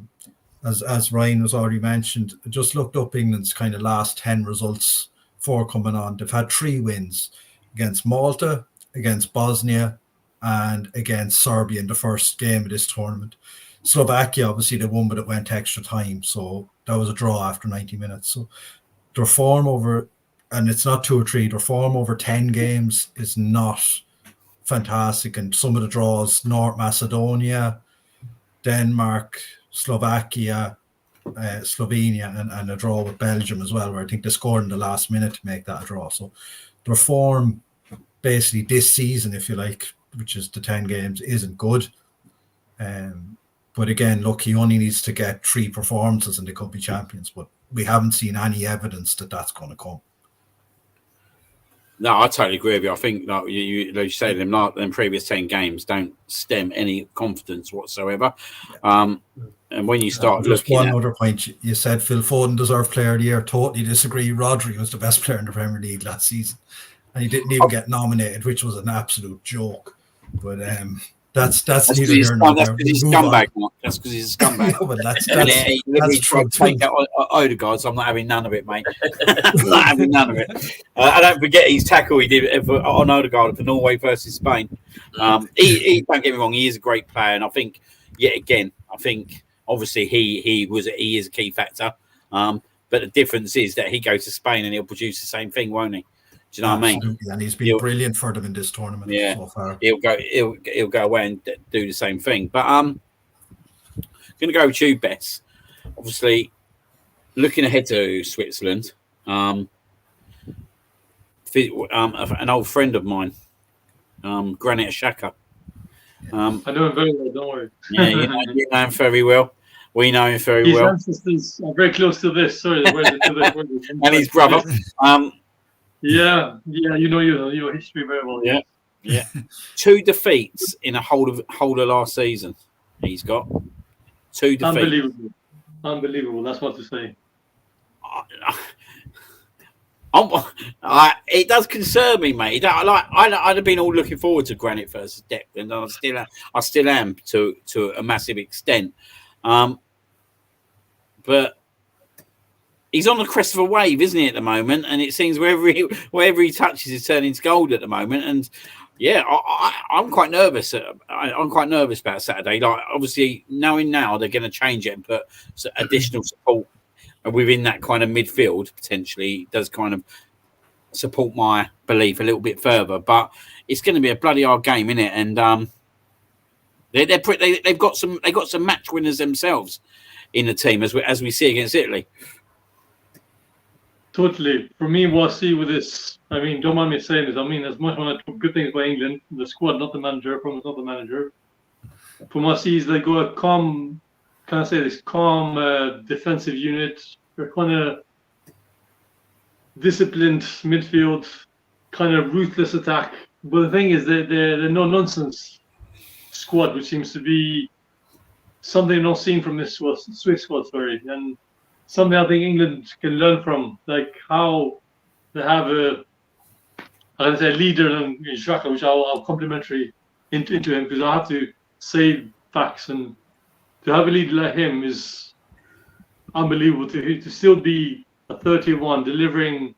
As Ryan has already mentioned, I just looked up England's kind of last 10 results before coming on. They've had 3 wins against Malta, against Bosnia, and against Serbia in the first game of this tournament. Slovakia, obviously, they won, but it went extra time. So that was a draw after 90 minutes. So their form over, and it's not 2 or 3, their form over 10 games is not fantastic. And some of the draws, North Macedonia, Denmark, Slovakia, Slovenia, and a draw with Belgium as well, where I think they scored in the last minute to make that a draw. So their form basically this season, if you like, which is the 10 games, isn't good. But again, look, he only needs to get 3 performances and they could be champions, but we haven't seen any evidence that that's going to come. No, I totally agree with you. I think like you say, them previous 10 games don't stem any confidence whatsoever. And when you start just looking one other point, you said Phil Foden deserved player of the year. Totally disagree. Rodri was the best player in the Premier League last season, and he didn't even get nominated, which was an absolute joke. But that's neither here nor there. That's because he's a scumbag. That's because he's a scumbag. No, but that's true. Take out Odegaard, so I'm not having none of it, mate. I'm not having none of it. I don't forget his tackle he did on Odegaard for Norway versus Spain. He don't get me wrong, he is a great player, and I think yet again, obviously he is a key factor. But the difference is that he goes to Spain and he'll produce the same thing, won't he? Do you know what I mean? And he's been brilliant for them in this tournament so far. He'll go away and do the same thing. But I'm going to go with you, Bess. Obviously, looking ahead to Switzerland, an old friend of mine, Granit Xhaka. I know him very well, don't worry. Yeah, you know him very well. We know him very His well. ancestors are very close to this. Sorry, and his brother. Yeah, you know your history very well. Yeah. 2 defeats in a whole of last season. He's got 2 defeats. Unbelievable. unbelievable. That's what to say. It does concern me, mate. I'd have been all looking forward to Granite versus Declan, and I still am to a massive extent. But he's on the crest of a wave, isn't he, at the moment? And it seems wherever he touches is turning to gold at the moment. And yeah, I'm quite nervous. I'm quite nervous about Saturday. Like, obviously, knowing now they're going to change it and put additional support within that kind of midfield, potentially does kind of support my belief a little bit further. But it's going to be a bloody hard game, isn't it? And they've got some match winners themselves in the team, as we see against Italy. Totally. For me, what I see with this, I mean, don't mind me saying this. I mean, as much as I talk good things about England, the squad, not the manager. Promise, not the manager. From what I see is they go a calm, defensive unit. They're kind of disciplined midfield, kind of ruthless attack. But the thing is, they're no nonsense squad, which seems to be something not seen from this Swiss squad, and something I think England can learn from, like how they have a leader in Xhaka, which I'll complimentary into him, because I have to say facts, and to have a leader like him is unbelievable. To still be a 31, delivering,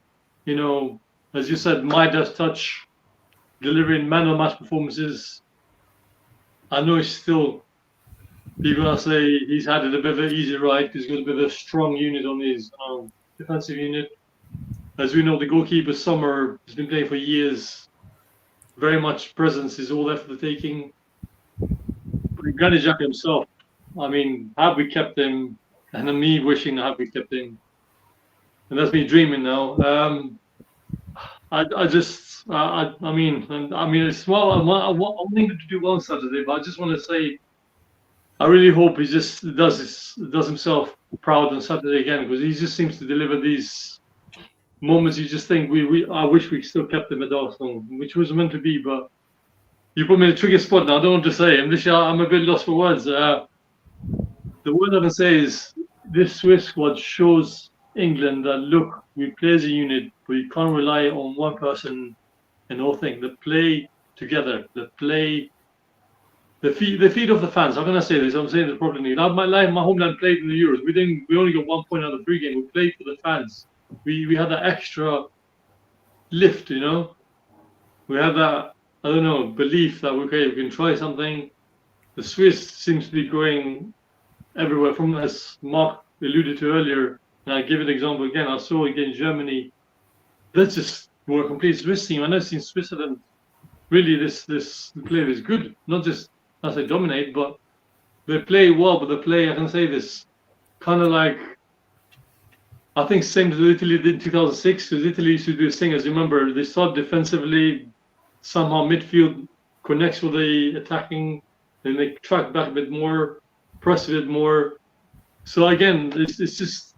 as you said, Midas touch, delivering man of match performances. I know he's still. People are say he's had it a bit of an easy ride because he's got a bit of a strong unit on his defensive unit. As we know, the goalkeeper Sommer has been playing for years. Very much presence is all there for the taking. But Granit Xhaka himself, I mean, have we kept him? And me wishing have we kept him. And that's me dreaming now. I mean, it's well. I want England to do well on Saturday, but I just want to say, I really hope he just does himself proud on Saturday again, because he just seems to deliver these moments. You just think I wish we still kept him at Arsenal, which was meant to be. But you put me in a tricky spot now. I don't know what to say. I'm a bit lost for words. The word I can say is this Swiss squad shows England that look, we play as a unit, but you can't rely on one person and all thing. They play together. They play. They feed off the fans. How can I say this? I'm saying this properly. My homeland played in the Euros. We only got 1 point out of 3 games. We played for the fans. We had that extra lift, We had that, I don't know, belief that we can try something. The Swiss seems to be going everywhere. From, as Mark alluded to earlier, and I give an example again. I saw against Germany. That's just more a complete Swiss team. I never seen Switzerland. Really, this player is good. Not just as they dominate, but they play well. But they play, I can say this, kind of like, I think same as Italy did in 2006, because Italy used to do this thing, as you remember, they start defensively, somehow midfield connects with the attacking, then they track back a bit more, press a bit more. So again, it's just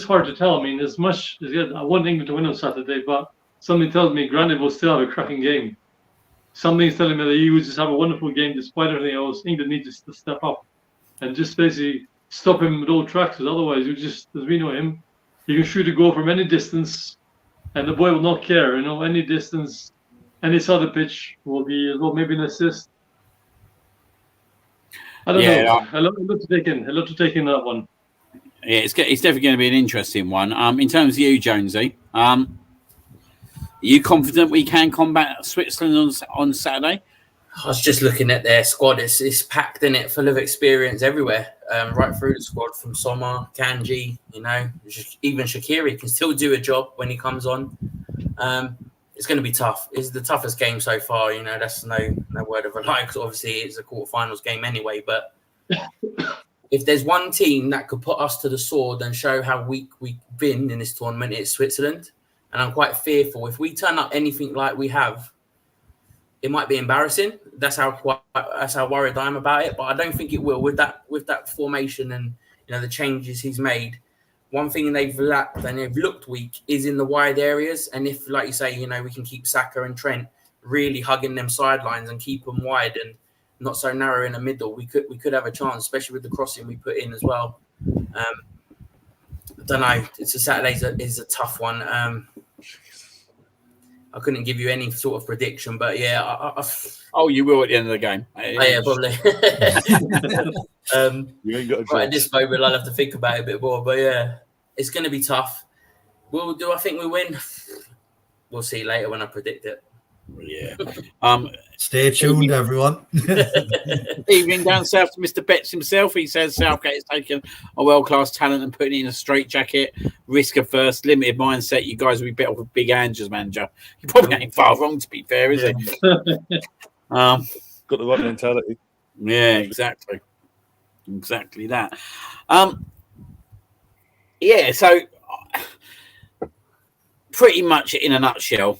hard to tell. I mean, as much as I want England to win on Saturday, but something tells me Granit will still have a cracking game. Something's telling me that he would just have a wonderful game despite everything else. England needs to step up and just basically stop him with all tracks, because otherwise, as we know him, he can shoot a goal from any distance, and the boy will not care. Any distance, any side of the pitch will be as well, maybe an assist. I don't know. A lot to take in. A lot to take in that one. Yeah, it's definitely going to be an interesting one. In terms of you, Jonesy, are you confident we can combat Switzerland on Saturday? I was just looking at their squad. It's packed in it, full of experience everywhere, right through the squad, from Sommer, Kanji, even Shaqiri can still do a job when he comes on. It's going to be tough. It's the toughest game so far. That's no word of a lie, because obviously it's a quarterfinals game anyway. But if there's one team that could put us to the sword and show how weak we've been in this tournament, it's Switzerland. And I'm quite fearful if we turn up anything like we have, it might be embarrassing. That's how worried I am about it. But I don't think it will with that formation and the changes he's made. One thing they've lacked and they've looked weak is in the wide areas. And if, like you say, we can keep Saka and Trent really hugging them sidelines and keep them wide and not so narrow in the middle, we could have a chance, especially with the crossing we put in as well. don't know. It's a Saturday is a tough one. I couldn't give you any sort of prediction, but yeah. Oh, you will at the end of the game. Yeah, probably. You ain't got a right at this moment, I'll have to think about it a bit more. But yeah, it's going to be tough. Do I think we win? We'll see later when I predict it. Yeah. Stay tuned, everyone. Evening down south to Mr. Betts himself. He says Southgate has taken a world-class talent and putting in a straitjacket, risk averse, limited mindset. You guys will be better with Big Ange as manager. He probably ain't far wrong, to be fair, is he? got the right mentality. Yeah, exactly that. Yeah, so pretty much in a nutshell,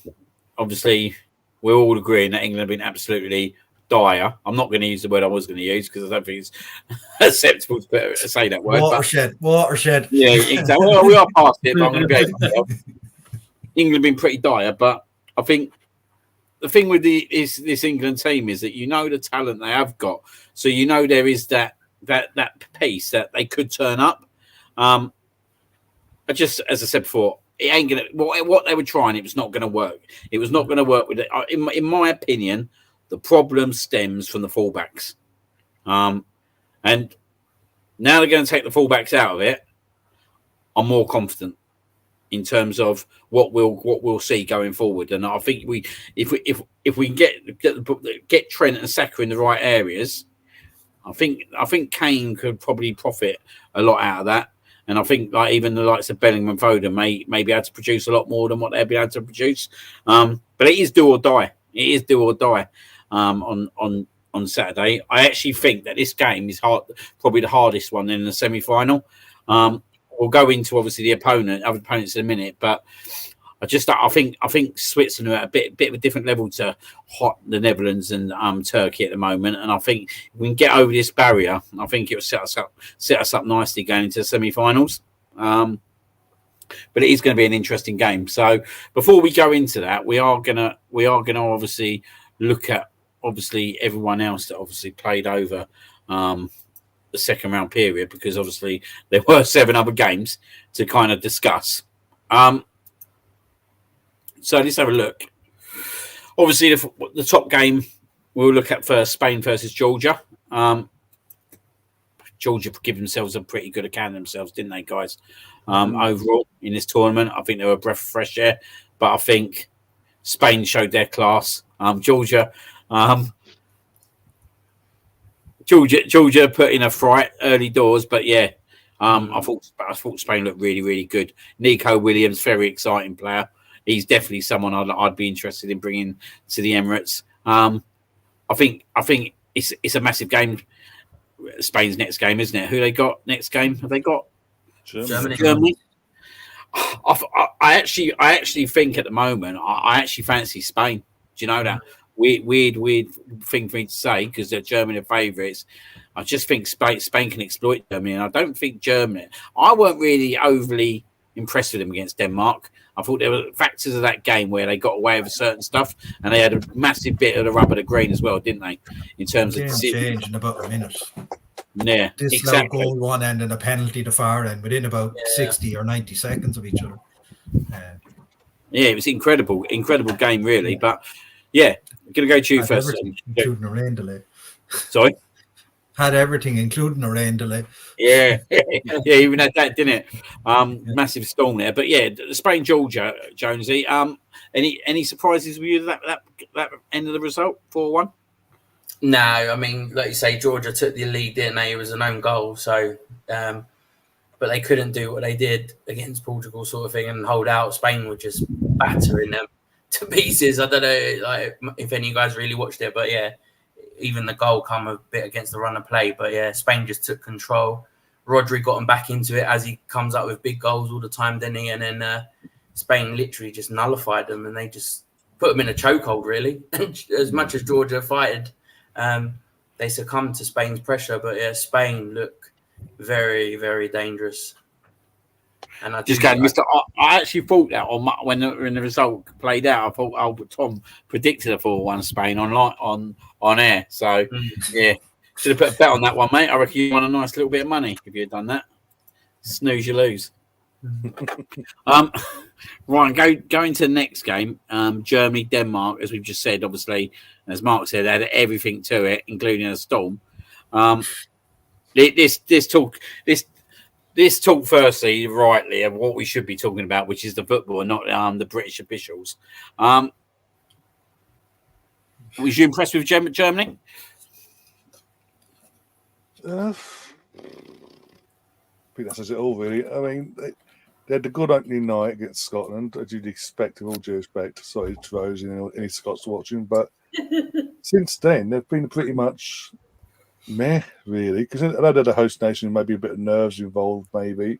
obviously we're all agreeing that England have been absolutely dire. I'm not going to use the word I was going to use because I don't think it's acceptable to say that word. Watershed. Yeah, exactly. Well, we are past it, but I'm going to behave myself. England have been pretty dire, but I think the thing with this England team is that you know the talent they have got, so you know there is that piece that they could turn up. Just as I said before, it ain't gonna. What they were trying, it was not going to work. It was not going to work with it. In my opinion, the problem stems from the fullbacks, and now they're going to take the fullbacks out of it. I'm more confident in terms of what we'll see going forward, and I think if we can get Trent and Saka in the right areas, I think Kane could probably profit a lot out of that. And I think like even the likes of Bellingham and Foden may be able to produce a lot more than what they'll be able to produce. But it is do or die. It is do or die on Saturday. I actually think that this game is probably the hardest one in the semi-final. We'll go into obviously the other opponents in a minute, but I think Switzerland are at a bit of a different level to the Netherlands and Turkey at the moment, and I think if we can get over this barrier, I think it will set us up nicely going into the semi-finals. But it is going to be an interesting game. So before we go into that, we are gonna obviously look at everyone else that obviously played over the second round period, because obviously there were 7 other games to kind of discuss. So let's have a look. Obviously, the top game we'll look at first, Spain versus Georgia. Georgia gave themselves a pretty good account of themselves, didn't they, guys? Overall, in this tournament, I think they were a breath of fresh air. But I think Spain showed their class. Georgia put in a fright early doors, but yeah, I thought Spain looked really, really good. Nico Williams, very exciting player. He's definitely someone I'd be interested in bringing to the Emirates. I think it's a massive game. Spain's next game, isn't it? Who they got next game? Have they got Germany? I actually think at the moment I actually fancy Spain. Do you know that? Weird thing for me to say because they're Germany are favourites. I just think Spain can exploit Germany, and I don't think Germany. I weren't really overly impressed with them against Denmark. I thought there were factors of that game where they got away with certain stuff, and they had a massive bit of the rub of the green as well, didn't they? In terms of change in about a minute. Yeah, this exactly. Low goal one end and a penalty the far end within about 60 or 90 seconds of each other. Yeah, it was incredible game, really. But yeah, I'm gonna go to you first, including a rain delay. Sorry. Had everything, including a rain delay. Yeah, even had that, didn't it? Massive storm there. But yeah, Spain, Georgia, Jonesy. Any surprises with you that end of the result 4-1? No, I mean, like you say, Georgia took the lead, didn't they? It was an own goal, so but they couldn't do what they did against Portugal, sort of thing, and hold out. Spain were just battering them to pieces. I don't know if any of you guys really watched it, but yeah. Even the goal come a bit against the run of play. But yeah, Spain just took control. Rodri got him back into it as he comes up with big goals all the time, didn't he? And then Spain literally just nullified them and they just put them in a chokehold, really. As much as Georgia fighted, they succumbed to Spain's pressure. But yeah, Spain look very, very dangerous. And I actually thought that when the result played out, I thought Albert Tom predicted a 4-1 Spain on air. So yeah, should have put a bet on that one, mate. I reckon you won a nice little bit of money if you had done that. Snooze, you lose. Right, going to the next game. Germany, Denmark, as we've just said, obviously, as Mark said, had everything to it, including a storm. This talk firstly, rightly, of what we should be talking about, which is the football and not the British officials. Was you impressed with Germany? I think that says it all, really. I mean, they had a good opening night against Scotland, as you'd expect, with all due respect. Sorry to those any Scots watching, but since then they've been pretty much meh, really. Because I know they're the host nation, maybe a bit of nerves involved, maybe.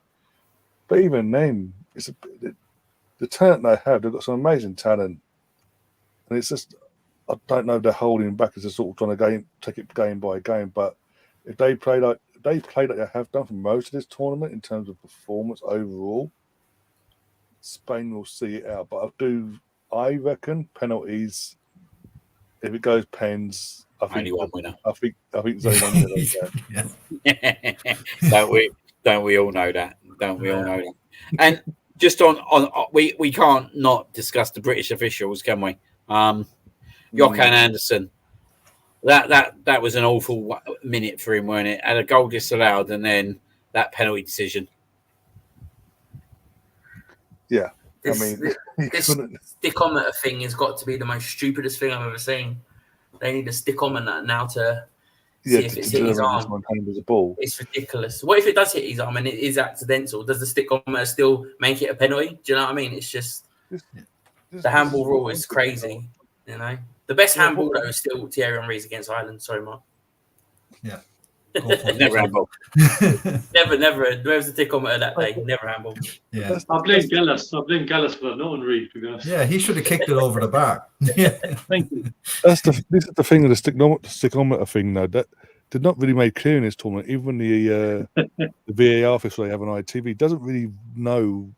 But even then, it's the talent they have. They've got some amazing talent, and it's just I don't know if they're holding back as they're sort of trying to take it game by game. But if they play like they have done for most of this tournament in terms of performance overall, Spain will see it out. But I reckon penalties. If it goes pens, I think only one winner. I think there's only one winner. Don't we all know that? Don't we all know that? And just on we can't not discuss the British officials, can we? Johan Anderson. That was an awful minute for him, weren't it? And a goal disallowed, and then that penalty decision. Yeah, This stick-ometer thing has got to be the most stupidest thing I've ever seen. They need a stick-ometer now to see if it's hit his arm. As a ball. It's ridiculous. What if it does hit his arm and it is accidental? Does the stick-ometer still make it a penalty? Do you know what I mean? It's just the handball rule is crazy. You know, the best handball though is still Thierry Henry's against Ireland. Sorry, Mark. Yeah. Never handball. Never. Where's the tick-ometer that day? Never handball. Yeah. I blame Gallas for that, not Henry, to be honest. Yeah, he should have kicked it over the bar. Yeah. Thank you. This is the thing with the stick-ometer thing, though. That did not really make clear in this tournament. Even the VAR official they have on ITV doesn't really know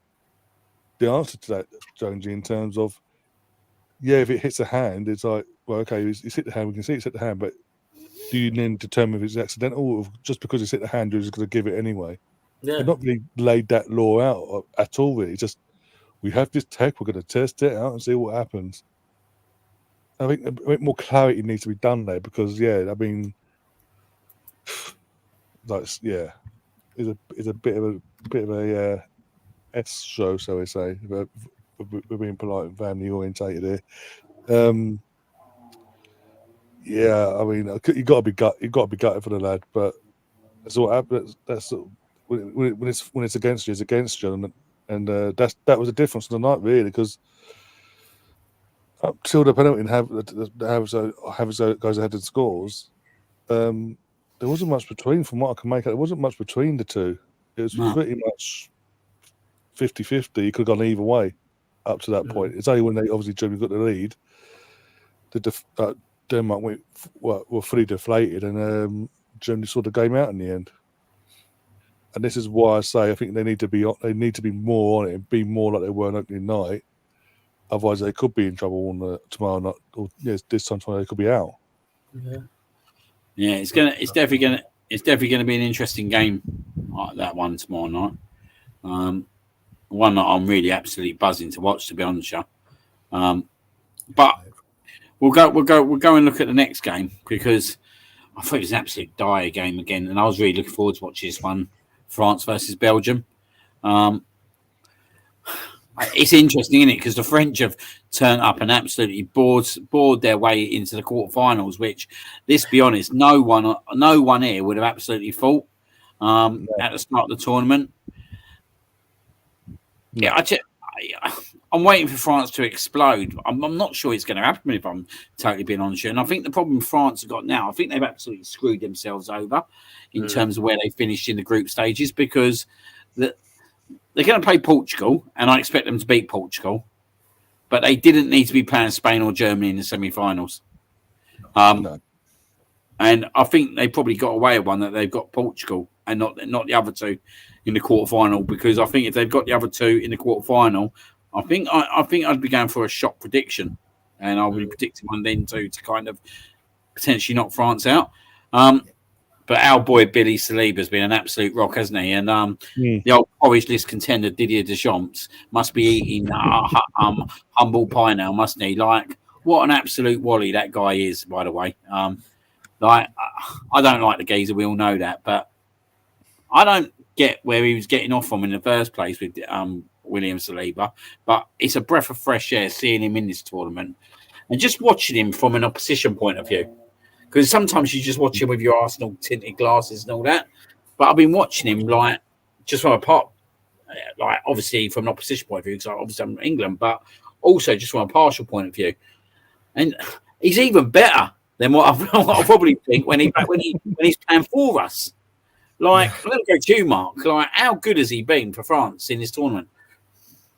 the answer to that, Jonesy, in terms of, if it hits a hand, it's like, well, okay, he's hit the hand, we can see it's hit the hand, but do you then determine if it's accidental, or just because it's hit the hand, you're just going to give it anyway? Yeah. They've not really laid that law out at all, really. It's just, we have this tech, we're going to test it out and see what happens. I think a bit more clarity needs to be done there because, I mean, it's a bit of a S show, so we say. We're being polite and family orientated here. I mean, you got to be gutted for the lad, but that's what happens. That's when it's against you, it's against you, and that was the difference in the night, really, because up till the penalty and Havertz goes ahead and scores, there wasn't much between. From what I can make out, there wasn't much between the two. It was pretty much 50-50. You could have gone either way up to that point. It's only when they obviously Germany got the lead, Denmark were fully deflated, and Germany saw the game out in the end. And this is why I say I think they need to be more on it and be more like they were on opening night. Otherwise, they could be in trouble on tomorrow night, or this time tomorrow they could be out. Yeah, it's definitely gonna be an interesting game like that one tomorrow night. One that I'm really absolutely buzzing to watch, to be honest. But we'll go and look at the next game because I thought it was an absolute dire game again, and I was really looking forward to watching this one, France versus Belgium. It's interesting, isn't it? Because the French have turned up and absolutely bored their way into the quarterfinals, which, let's be honest, no one here would have absolutely thought at the start of the tournament. Yeah, I'm waiting for France to explode. I'm not sure it's going to happen, if I'm totally being honest. And I think the problem France have got now, I think they've absolutely screwed themselves over in terms of where they finished in the group stages, because they're going to play Portugal, and I expect them to beat Portugal, but they didn't need to be playing Spain or Germany in the semi-finals. No. And I think they probably got away with one, that they've got Portugal and not the other two in the quarterfinal, because I think if they've got the other two in the quarterfinal, I think I'd be going for a shock prediction, and I'll be predicting one then too to kind of potentially knock France out. But our boy Billy Saliba's been an absolute rock, hasn't he? And the old Porridge list contender Didier Deschamps must be eating humble pie now, mustn't he? Like, what an absolute wally that guy is, by the way. Like, I don't like the geezer, we all know that, but I don't get where he was getting off from in the first place with William Saliba. But it's a breath of fresh air seeing him in this tournament and just watching him from an opposition point of view. Because sometimes you just watch him with your Arsenal tinted glasses and all that. But I've been watching him like just from a part, like obviously from an opposition point of view, because obviously I'm from England, but also just from a partial point of view. And he's even better than what I probably think when he's playing for us. Like, I'm going to go to you, Mark. Like, how good has he been for France in this tournament?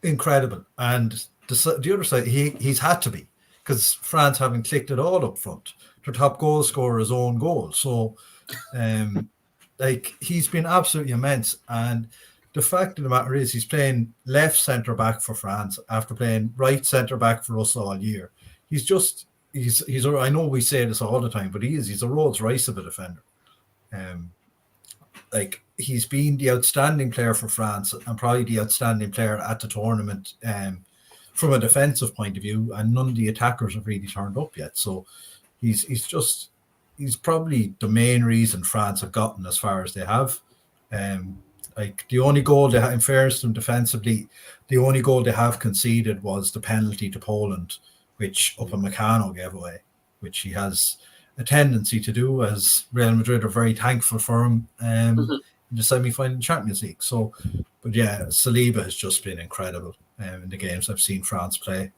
Incredible. And the other side, he's had to be, because France haven't clicked it all up front. Their top goal scorer is own goal. So, like, he's been absolutely immense. And the fact of the matter is he's playing left centre-back for France after playing right centre-back for us all year. He's I know we say this all the time, but he's a Rolls Royce of a defender. Like, he's been the outstanding player for France and probably the outstanding player at the tournament from a defensive point of view, and none of the attackers have really turned up yet. So he's probably the main reason France have gotten as far as they have. Like, the only goal they have, in fairness to them defensively, the only goal they have conceded was the penalty to Poland, which Upamecano gave away, which he has a tendency to do, as Real Madrid are very thankful for him in the semi-final Champions League. So, but yeah, Saliba has just been incredible in the games I've seen France play.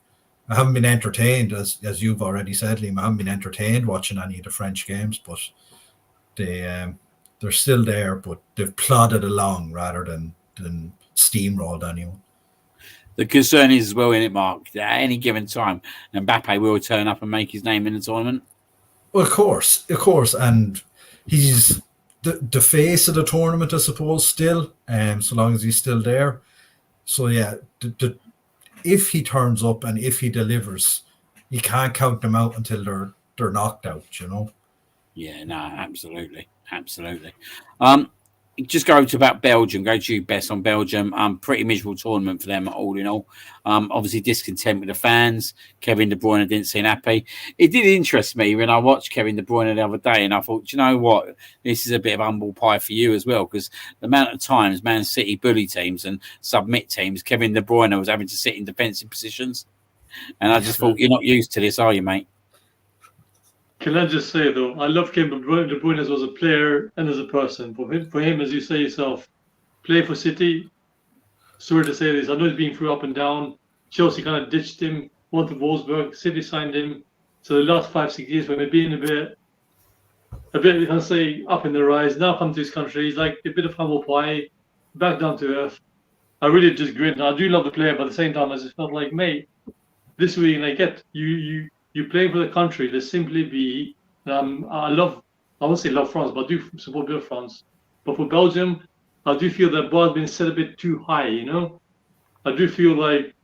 I haven't been entertained, as you've already said, Liam. I haven't been entertained watching any of the French games, but they're still there, but they've plodded along rather than steamrolled anyone. The concern is as well, in it, Mark, at any given time, Mbappe will turn up and make his name in the tournament. Well, of course, and he's the face of the tournament, I suppose, still, so long as he's still there. So yeah, if he turns up and if he delivers, you can't count them out until they're knocked out, you know. Yeah, no, absolutely. Just go to about Belgium. Go to you, Bess, on Belgium. Pretty miserable tournament for them, all in all. Obviously discontent with the fans. Kevin De Bruyne didn't seem happy. It did interest me when I watched Kevin De Bruyne the other day, and I thought, do you know what? This is a bit of humble pie for you as well, because the amount of times Man City bully teams and submit teams, Kevin De Bruyne was having to sit in defensive positions, and I just thought, you're not used to this, are you, mate? Can I just say, though, I love Kevin De Bruyne as a player and as a person. For him, as you say yourself, play for City. Sorry to say this, I know he's been through up and down. Chelsea kind of ditched him, went to Wolfsburg, City signed him. So the last 5-6 years, when they've been a bit, let's say, up in the rise, now come to this country, he's like a bit of humble pie, back down to earth. I really just grinned. I do love the player, but at the same time, I just felt like, mate, this week, and I get you play for the country. There's simply be. I won't say love France, but I do support both France. But for Belgium, I do feel that bar has been set a bit too high. You know, I do feel like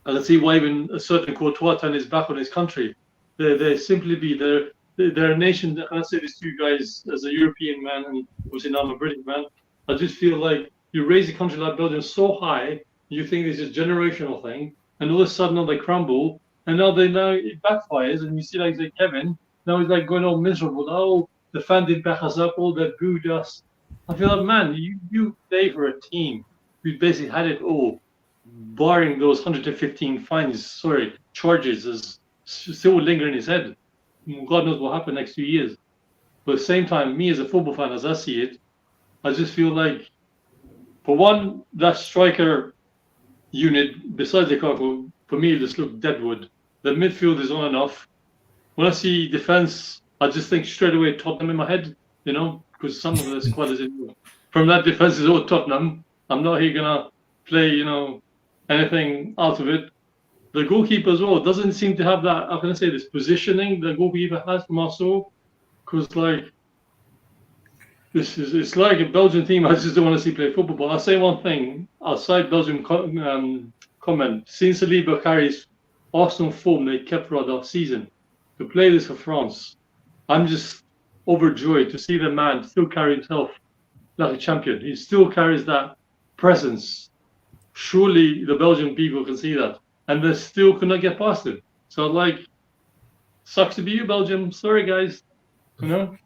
I can see why even a certain Courtois turned his back on his country. They simply be they're a nation. I say this to you guys as a European man, and obviously now I'm a British man. I just feel like you raise a country like Belgium so high, you think this is a generational thing, and all of a sudden they crumble. And now it backfires, and you see like Kevin, now he's like going all miserable. Oh, the fan didn't back us up, all that booed us. I feel like, man, you play for a team who basically had it all, barring those 115 charges is still lingering in his head. God knows what happened next 2 years. But at the same time, me as a football fan, as I see it, I just feel like, for one, that striker unit, besides Lukaku, for me, it just looked deadwood. The midfield is on and off. When I see defense, I just think straight away Tottenham in my head, you know, because some of the squad is in. From that defense is all Tottenham. I'm not here gonna play, you know, anything out of it. The goalkeeper as well doesn't seem to have that. How can I say this positioning the goalkeeper has from Arsenal? Because like it's like a Belgian team. I just don't want to see play football. But I'll say one thing outside Belgium comment. Since Saliba carries Arsenal form they kept throughout the season, to play this for France, I'm just overjoyed to see the man still carry himself like a champion. He still carries that presence. Surely the Belgian people can see that, and they still could not get past it. So, like, sucks to be you, Belgium. Sorry, guys. You know,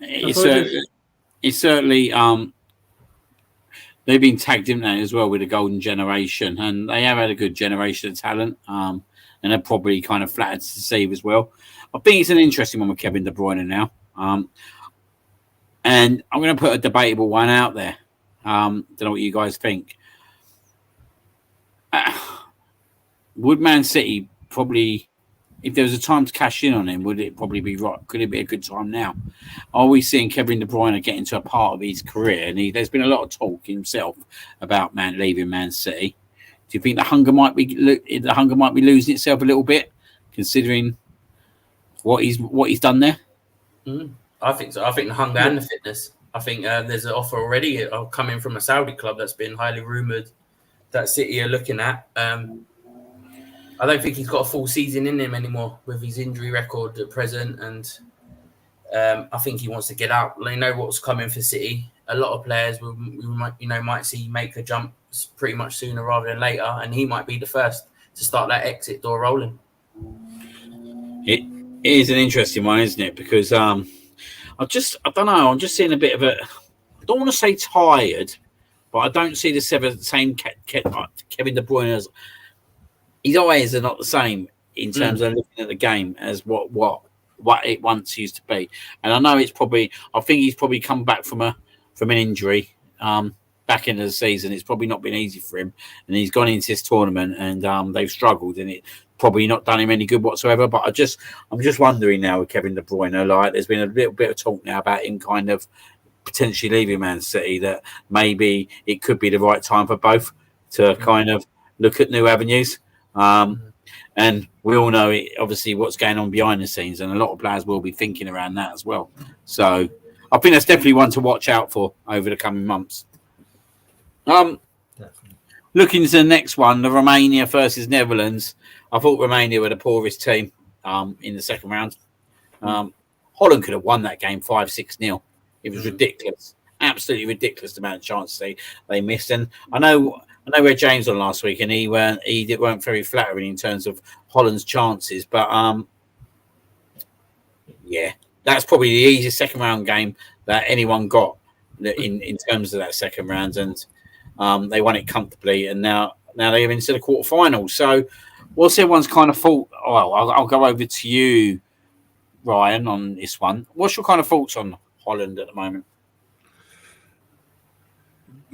it's certainly they've been tagged in there as well with the golden generation, and they have had a good generation of talent. And they're probably kind of flattered to deceive as well. I think it's an interesting one with Kevin De Bruyne now. And I'm going to put a debatable one out there. Don't know what you guys think. Would Man City probably, if there was a time to cash in on him, would it probably be right? Could it be a good time now? Are we seeing Kevin De Bruyne getting to a part of his career? And there's been a lot of talk himself about leaving Man City. Do you think the hunger might be losing itself a little bit, considering what he's done there? I think so. I think the hunger and the fitness. I think there's an offer already coming from a Saudi club that's been highly rumoured that City are looking at. I don't think he's got a full season in him anymore with his injury record at present, and I think he wants to get out. They know what's coming for City. A lot of players might see make a jump pretty much sooner rather than later, and he might be the first to start that exit door rolling. It is an interesting one, isn't it? Because I don't know. I'm just seeing a bit of a. I don't want to say tired, but I don't see the same Kevin De Bruyne as. His eyes are not the same in terms of looking at the game as what it once used to be. And I know I think he's probably come back from an injury back into the season. It's probably not been easy for him, and he's gone into this tournament and they've struggled, and it probably not done him any good whatsoever. But I'm just wondering now with Kevin De Bruyne, like there's been a little bit of talk now about him kind of potentially leaving Man City, that maybe it could be the right time for both to kind of look at new avenues. And we all know obviously what's going on behind the scenes, and a lot of players will be thinking around that as well. So I think that's definitely one to watch out for over the coming months. Looking to the next one, the Romania versus Netherlands. I thought Romania were the poorest team in the second round. Holland could have won that game 5-6-0. It was ridiculous, absolutely ridiculous the amount of chances they missed. And I know we had James on last week, and he weren't very flattering in terms of Holland's chances. But yeah, that's probably the easiest second round game that anyone got in terms of that second round, and they won it comfortably. And now they're into the quarterfinals. So, what's everyone's kind of thought? Well, I'll go over to you, Ryan, on this one. What's your kind of thoughts on Holland at the moment?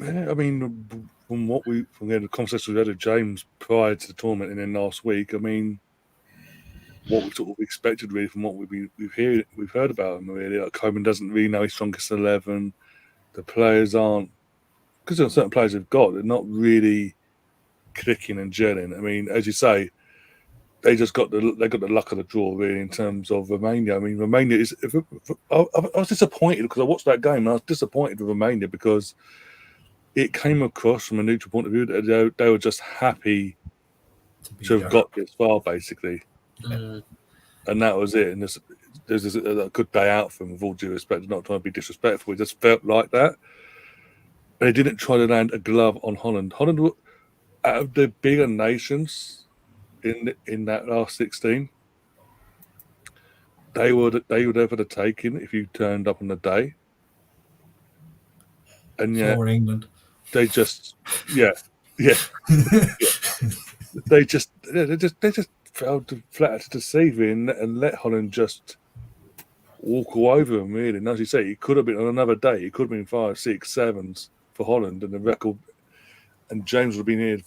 I mean, from the conversation we had with James prior to the tournament and then last week, I mean, what we sort of expected really from what we've heard about him really. Like Koeman doesn't really know his strongest 11. The players aren't, because there are certain players they've got, they're not really clicking and gelling. I mean, as you say, they got the luck of the draw really in terms of Romania. I mean, Romania is. I was disappointed because I watched that game and I was disappointed with Romania because it came across from a neutral point of view that they were just happy to have got this far, basically. And that was it. And there's a good day out for them, with all due respect, not trying to be disrespectful. It just felt like that. But they didn't try to land a glove on Holland. Holland were out of the bigger nations in that last 16. They were there for the taking if you turned up on the day. And yet, for England. They just, yeah. They just failed to flatter to deceive in and let Holland just walk all over them, really. And as you say, it could have been on another day. It could have been 5, 6, 7s for Holland, and the record. And James would have been here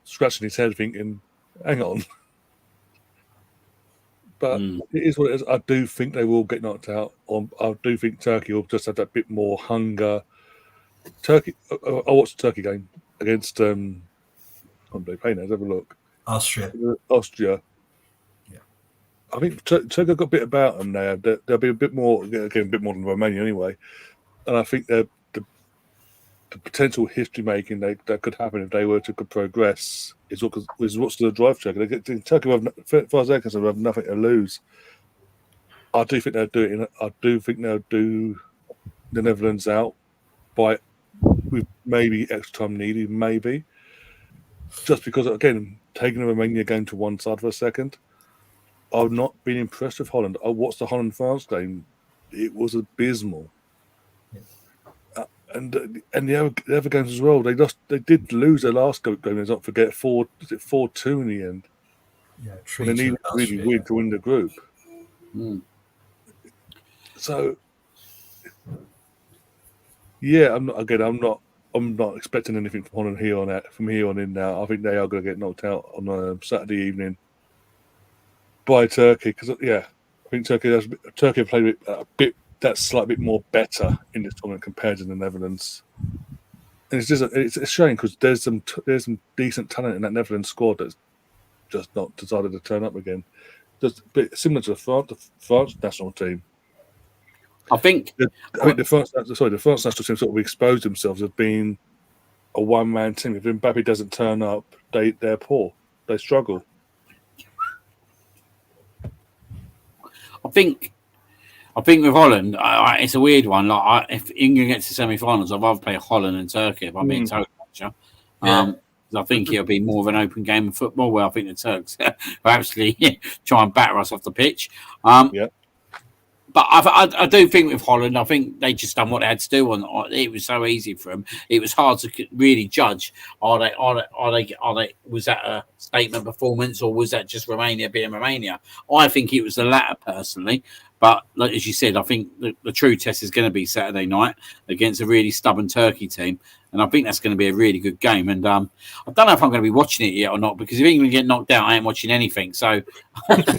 scratching his head, thinking, "Hang on." But it is what it is. I do think they will get knocked out. I do think Turkey will just have that bit more hunger. Turkey. I watched the Turkey game against. Let's have a look. Austria. Yeah. I think Turkey got a bit about them now. They'll be a bit more, again, a bit more than Romania anyway. And I think the potential history making that could happen if they were to progress is what's the drive Turkey. Turkey, as far as they're concerned, have nothing to lose. I do think they'll do it. I do think they'll do the Netherlands out with maybe extra time needed, maybe. Just because, again, taking the Romania game to one side for a second, I've not been impressed with Holland. I watched the Holland-France game. It was abysmal. And the other games as well. They did lose their last game. Let's not forget 4-2 in the end. Yeah, When they needed to really win to win the group. Mm. So, yeah, I'm not expecting anything from Holland from here on in. Now, I think they are going to get knocked out on Saturday evening by Turkey because I think Turkey played a bit that's slightly bit more better in this tournament compared to the Netherlands. And it's a shame because there's some decent talent in that Netherlands squad that's just not decided to turn up again. Just a bit similar to the France national team. I think the France national team sort of exposed themselves as being a one-man team. If Mbappe doesn't turn up, they're poor. They struggle. I think with Holland, it's a weird one. Like, if England gets to semi-finals, I'd rather play Holland and Turkey. If I'm being totally honest, I think it'll be more of an open game of football. Where I think the Turks will actually try and batter us off the pitch. But I do think with Holland, I think they just done what they had to do. It was so easy for them. It was hard to really judge. Are they? Was that a statement performance or was that just Romania being Romania? I think it was the latter personally. But like, as you said, I think the true test is going to be Saturday night against a really stubborn Turkey team. And I think that's going to be a really good game. And I don't know if I'm going to be watching it yet or not, because if England get knocked out, I ain't watching anything. So I can't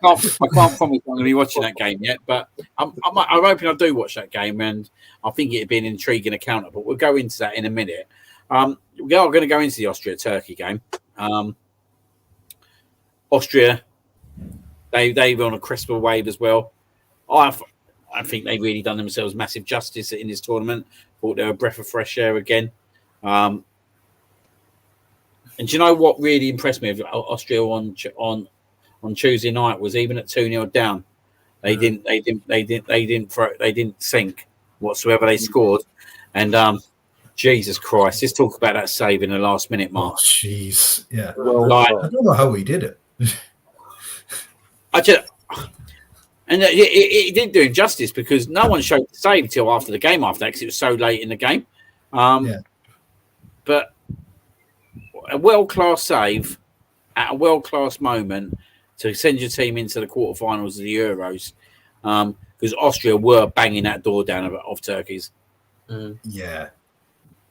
promise I'm going to be watching that game yet. But I'm hoping I do watch that game. And I think it'd be an intriguing encounter. But we'll go into that in a minute. We are going to go into the Austria-Turkey game. Austria, they were on a crest of a wave as well. I think they've really done themselves massive justice in this tournament. Thought they were a breath of fresh air again. And do you know what really impressed me with Austria on Tuesday night was even at 2-0 down, they didn't sink whatsoever. They scored, and Jesus Christ, let's talk about that save in the last minute, Mark. Oh, jeez, yeah. Well, I don't know how he did it. And it didn't do him justice because no one showed the save until after the game after that because it was so late in the game. But a world-class save at a world-class moment to send your team into the quarterfinals of the Euros because Austria were banging that door down of Turkey's. Yeah,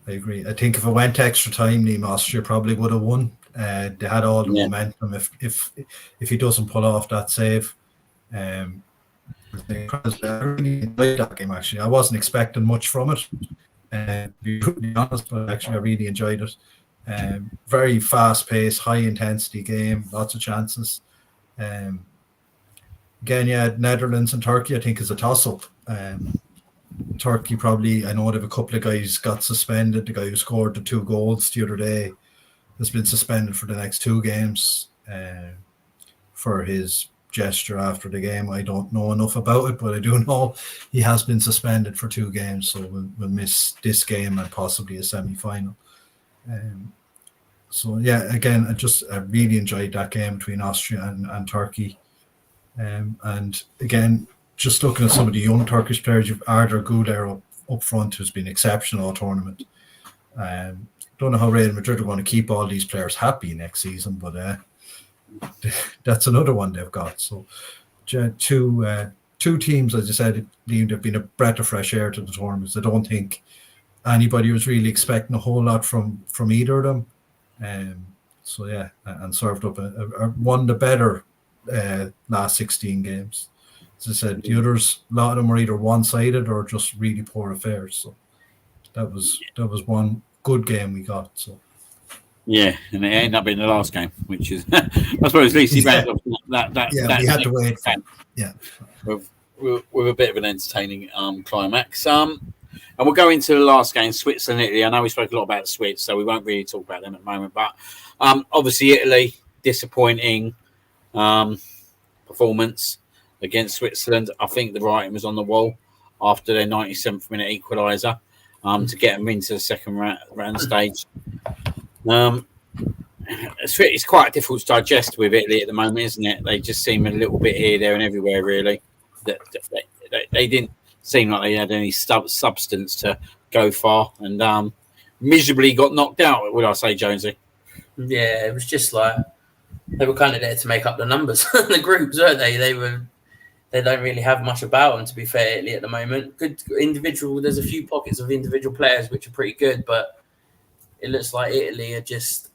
I agree. I think if it went to extra time, Austria probably would have won. They had all the momentum. If he doesn't pull off that save, I really enjoyed that game. Actually, I wasn't expecting much from it. To be honest, but actually, I really enjoyed it. Very fast-paced, high-intensity game. Lots of chances. Again, Netherlands and Turkey, I think, is a toss-up. Turkey probably, I know they have a couple of guys got suspended. The guy who scored the 2 goals the other day has been suspended for the next 2 games for his gesture after the game. I don't know enough about it, but I do know he has been suspended for 2 games, so we'll miss this game and possibly a semi-final. So yeah, again, I really enjoyed that game between Austria and Turkey. And again, just looking at some of the young Turkish players, you've Arda Güler up front, who's been exceptional all tournament. Don't know how Real Madrid are going to keep all these players happy next season, but that's another one they've got. So two teams, as I said, have been a breath of fresh air to the tournaments. I don't think anybody was really expecting a whole lot from either of them. So yeah, and served up one of the better last 16 games. As I said, the others, a lot of them were either one-sided or just really poor affairs. So that was one good game we got. So yeah, and it ended up being the last game, which is I suppose at least he ran that. Yeah, we had to wait for with a bit of an entertaining climax. And we'll go into the last game, Switzerland, Italy. I know we spoke a lot about the Swiss, so we won't really talk about them at the moment. But obviously, Italy, disappointing performance. against Switzerland. I think the writing was on the wall after their 97th minute equaliser to get them into the second round stage. It's quite difficult to digest with Italy at the moment, isn't it? They just seem a little bit here, there, and everywhere. Really, they didn't seem like they had any substance to go far, and miserably got knocked out. Would I say, Jonesy? Yeah, it was just like they were kind of there to make up the numbers. The groups, weren't they? They don't really have much about them, to be fair, Italy at the moment. Good individual. There's a few pockets of individual players which are pretty good, but it looks like Italy are just.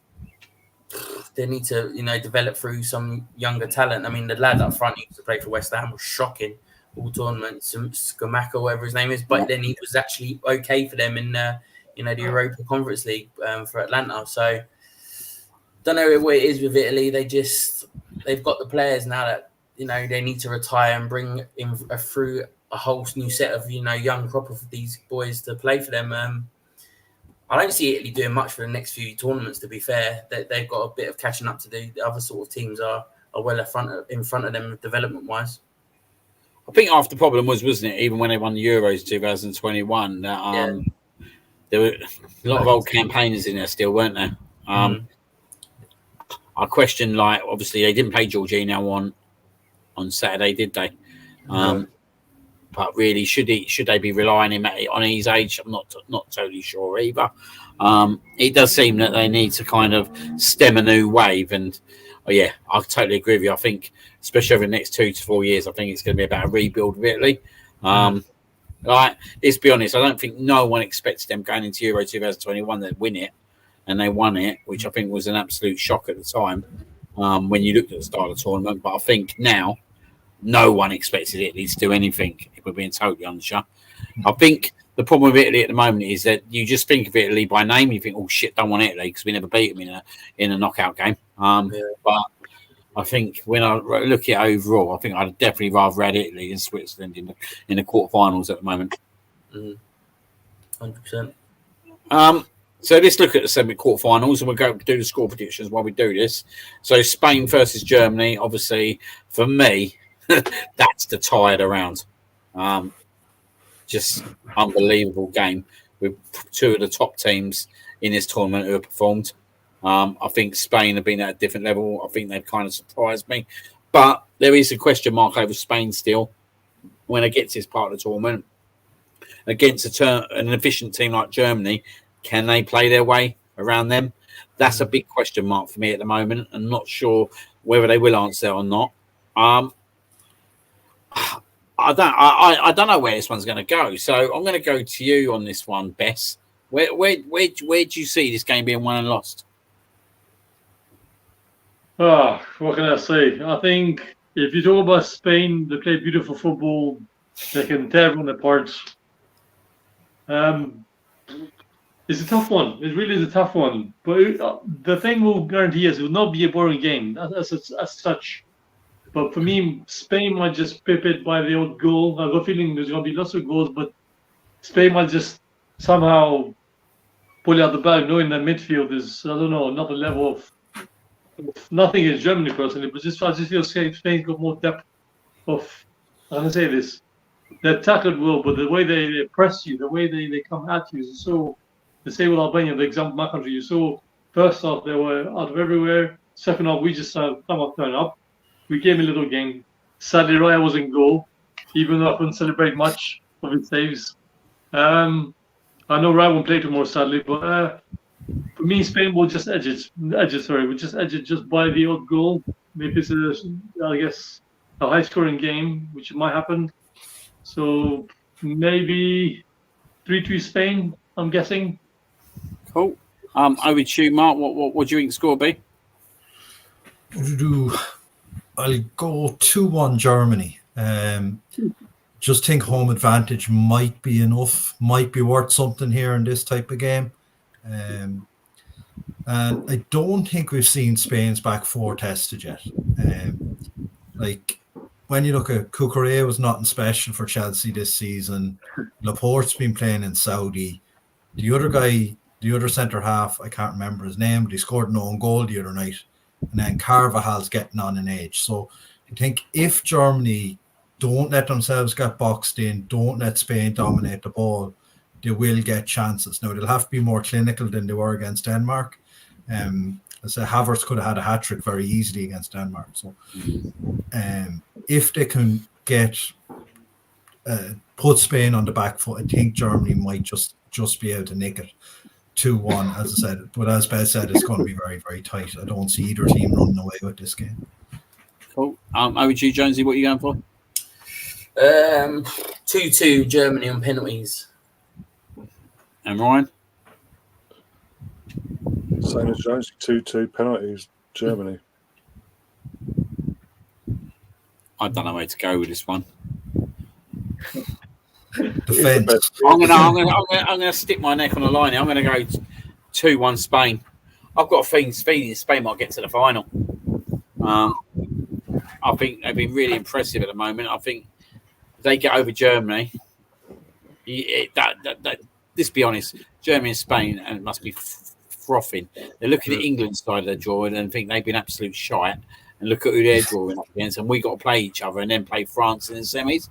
They need to, develop through some younger talent. I mean, the lad up front who used to play for West Ham was shocking all tournaments. Skamaka, whatever his name is, but then he was actually okay for them in, the Europa Conference League for Atlanta. So, don't know what it is with Italy. They've got the players now that they need to retire and bring in through a whole new set of young crop of these boys to play for them. I don't see Italy doing much for the next few tournaments, to be fair. They've got a bit of catching up to do. The other sort of teams are well in front of them development-wise. I think half the problem wasn't it, even when they won the Euros 2021, that there were a lot of old campaigners in there still, weren't there? I question, obviously they didn't play Jorginho on Saturday, did they? No. But really, should they be relying on him on his age? I'm not totally sure either. It does seem that they need to kind of stem a new wave, and I totally agree with you. I think, especially over the next 2 to 4 years, I think it's going to be about a rebuild of Italy. Let's be honest, I don't think no one expected them going into Euro 2021 they'd win it, and they won it, which I think was an absolute shock at the time when you looked at the start of the tournament. But I think now, no one expected Italy to do anything, if we're being totally honest. I think the problem with Italy at the moment is that you just think of Italy by name. You think, oh, shit, don't want Italy because we never beat them in a knockout game. But I think when I look at it overall, I think I'd definitely rather had Italy than Switzerland in the quarterfinals at the moment. 100%. So let's look at the semi-quarterfinals, and we'll go do the score predictions while we do this. So Spain versus Germany, obviously, for me, that's the tie of the round. Just unbelievable game with two of the top teams in this tournament who have performed. I think Spain have been at a different level. I think they've kind of surprised me. But there is a question mark over Spain still when it gets this part of the tournament. Against an efficient team like Germany, can they play their way around them? That's a big question mark for me at the moment. I'm not sure whether they will answer or not. I don't know where this one's going to go. So I'm going to go to you on this one, Bess. Where do you see this game being won and lost? What can I say? I think if you talk about Spain, they play beautiful football. They can tear everyone apart. It's a tough one. It really is a tough one. But the thing will guarantee is it will not be a boring game as such. But for me, Spain might just pip it by the odd goal. I've got a feeling there's going to be lots of goals, but Spain might just somehow pull out the bag, knowing that midfield is, I don't know, another level of nothing against Germany personally, but I just feel Spain's got more depth of, I'm going to say this, they're tackled well, but the way they press you, the way they come at you is so, the same with Albania, the example of my country, you saw first half they were out of everywhere, second half we just turn up. We gave him a little game. Sadly, Raya was in goal, even though I couldn't celebrate much of his saves. I know Raya won't play tomorrow, sadly, but for me, Spain will just edge it. We'll just edge it just by the odd goal. Maybe it's a high-scoring game, which might happen. So maybe 3-2 Spain, I'm guessing. Cool. Over to you, Mark. What do you think the score will be? I'll go 2-1 Germany. Just think home advantage might be enough, might be worth something here in this type of game. And I don't think we've seen Spain's back four tested yet. When you look at Cucurella was nothing special for Chelsea this season. Laporte's been playing in Saudi. The other guy, the other centre half, I can't remember his name, but he scored an own goal the other night. And then Carvajal's getting on in age. So I think if Germany don't let themselves get boxed in. Don't let Spain dominate the ball. They will get chances. Now, they'll have to be more clinical than they were against Denmark. As Havertz could have had a hat-trick very easily against Denmark. So if they can get put Spain on the back foot, I think Germany might just be able to nick it 2-1, as I said. But as Bez said, it's going to be very, very tight. I don't see either team running away with this game. Cool. Over to you, Jonesy. What are you going for? 2-2 Germany on penalties. And Ryan? Same as Jones, 2-2 penalties, Germany. I don't know where to go with this one. Defense. I'm gonna stick my neck on the line. I'm gonna go 2-1 Spain. I've got a feeling Spain might get to the final. I think they've been really impressive at the moment. I think if they get over Germany, let's be honest, Germany and Spain, and it must be frothing. They're looking at England's side of the draw and think they've been absolute shite. And look at who they're drawing up against, and we got to play each other and then play France in the semis.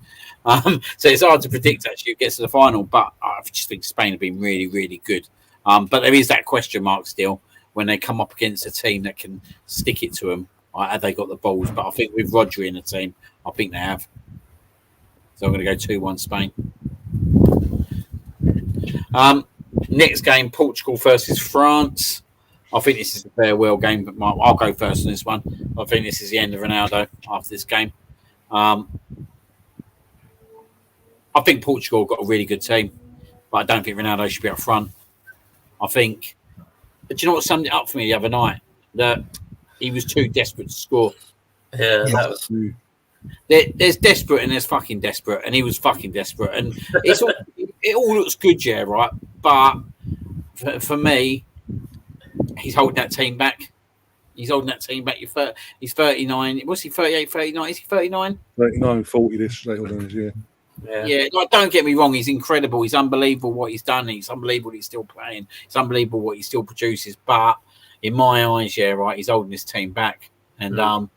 So it's hard to predict actually who gets to the final, but I just think Spain have been really, really good. But there is that question mark still when they come up against a team that can stick it to them. Have they got the balls? But I think with Rodri in the team, I think they have. So I'm going to go 2-1 Spain. Next game, Portugal versus France. I think this is a farewell game, but I'll go first on this one. I think this is the end of Ronaldo after this game. I think Portugal got a really good team, but I don't think Ronaldo should be up front. I think, but do you know what summed it up for me the other night? That he was too desperate to score. Yeah, that was. There's desperate and there's fucking desperate, and he was fucking desperate, and it all looks good, yeah, right. But for me, he's holding that team back. He's 39. What's he, 38, 39? Is he 39? 39, 40 this year. Yeah. Like, don't get me wrong. He's incredible. He's unbelievable what he's done. He's unbelievable he's still playing. It's unbelievable what he still produces. But in my eyes, yeah, right, he's holding this team back. And I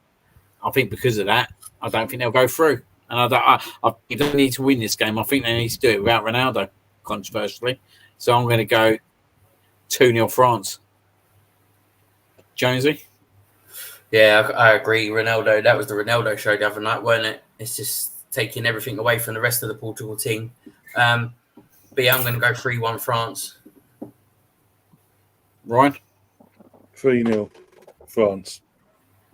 think because of that, I don't think they'll go through. And I think they need to win this game. I think they need to do it without Ronaldo, controversially. So I'm going to go 2-0 France. Jonesy? Yeah, I agree. Ronaldo, that was the Ronaldo show the other night, weren't it? It's just taking everything away from the rest of the Portugal team. But yeah, I'm going to go 3-1 France. Ryan? 3-0 France.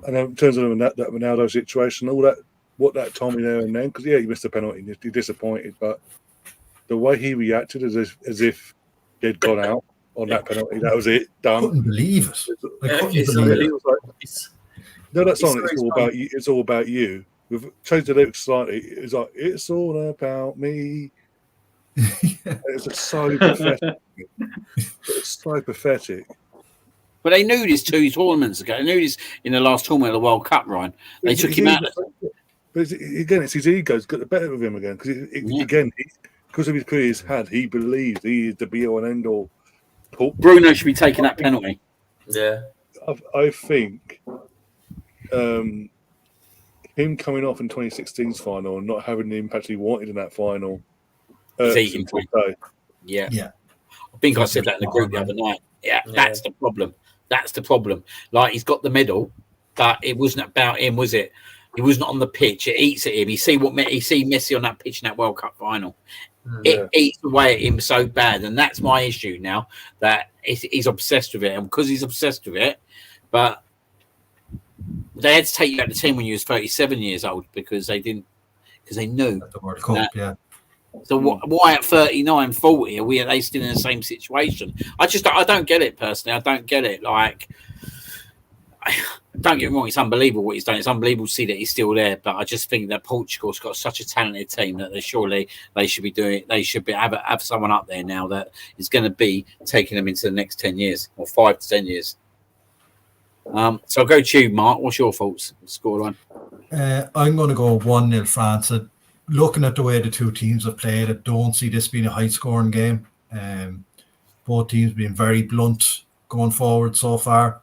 And in terms of that Ronaldo situation, all that, what that told me there and then, because, yeah, he missed a penalty, he's disappointed, but the way he reacted as if they'd gone out on that penalty, that was it, done. I couldn't believe it. No, that song, it's all about you. It's all about you. We've changed the lyrics slightly. It's like, it's all about me. It's just so pathetic. It's so pathetic. But they knew this 2 tournaments ago. They knew this in the last tournament of the World Cup, Ryan. They took him out. But again, it's his ego's got the better of him again. Because because of his career he's had, he believes he is the be-all and end-all. Bruno should be taking that penalty. Yeah. I think him coming off in 2016's final and not having the impact he wanted in that final. Yeah. I think I said that in the group the other night. Yeah, that's the problem. That's the problem. Like, he's got the medal, but it wasn't about him, was it? He wasn't on the pitch. It eats at him. You see Messi on that pitch in that World Cup final. It eats away at him so bad, and that's my issue now. That he's obsessed with it, and because he's obsessed with it, but they had to take you out of the team when you was 37 years old because they knew the World Cup. Yeah. So why at 39, 40 are they still in the same situation? I don't get it personally. I don't get it. Like, don't get me wrong, it's unbelievable what he's done. It's unbelievable to see that he's still there. But I just think that Portugal's got such a talented team that they should be doing. They should be have someone up there now that is going to be taking them into the next 10 years or 5 to 10 years. So I'll go to you, Mark. What's your thoughts? Scoreline? I'm going to go 1-0 France. Looking at the way the two teams have played, I don't see this being a high-scoring game. Both teams being very blunt going forward so far.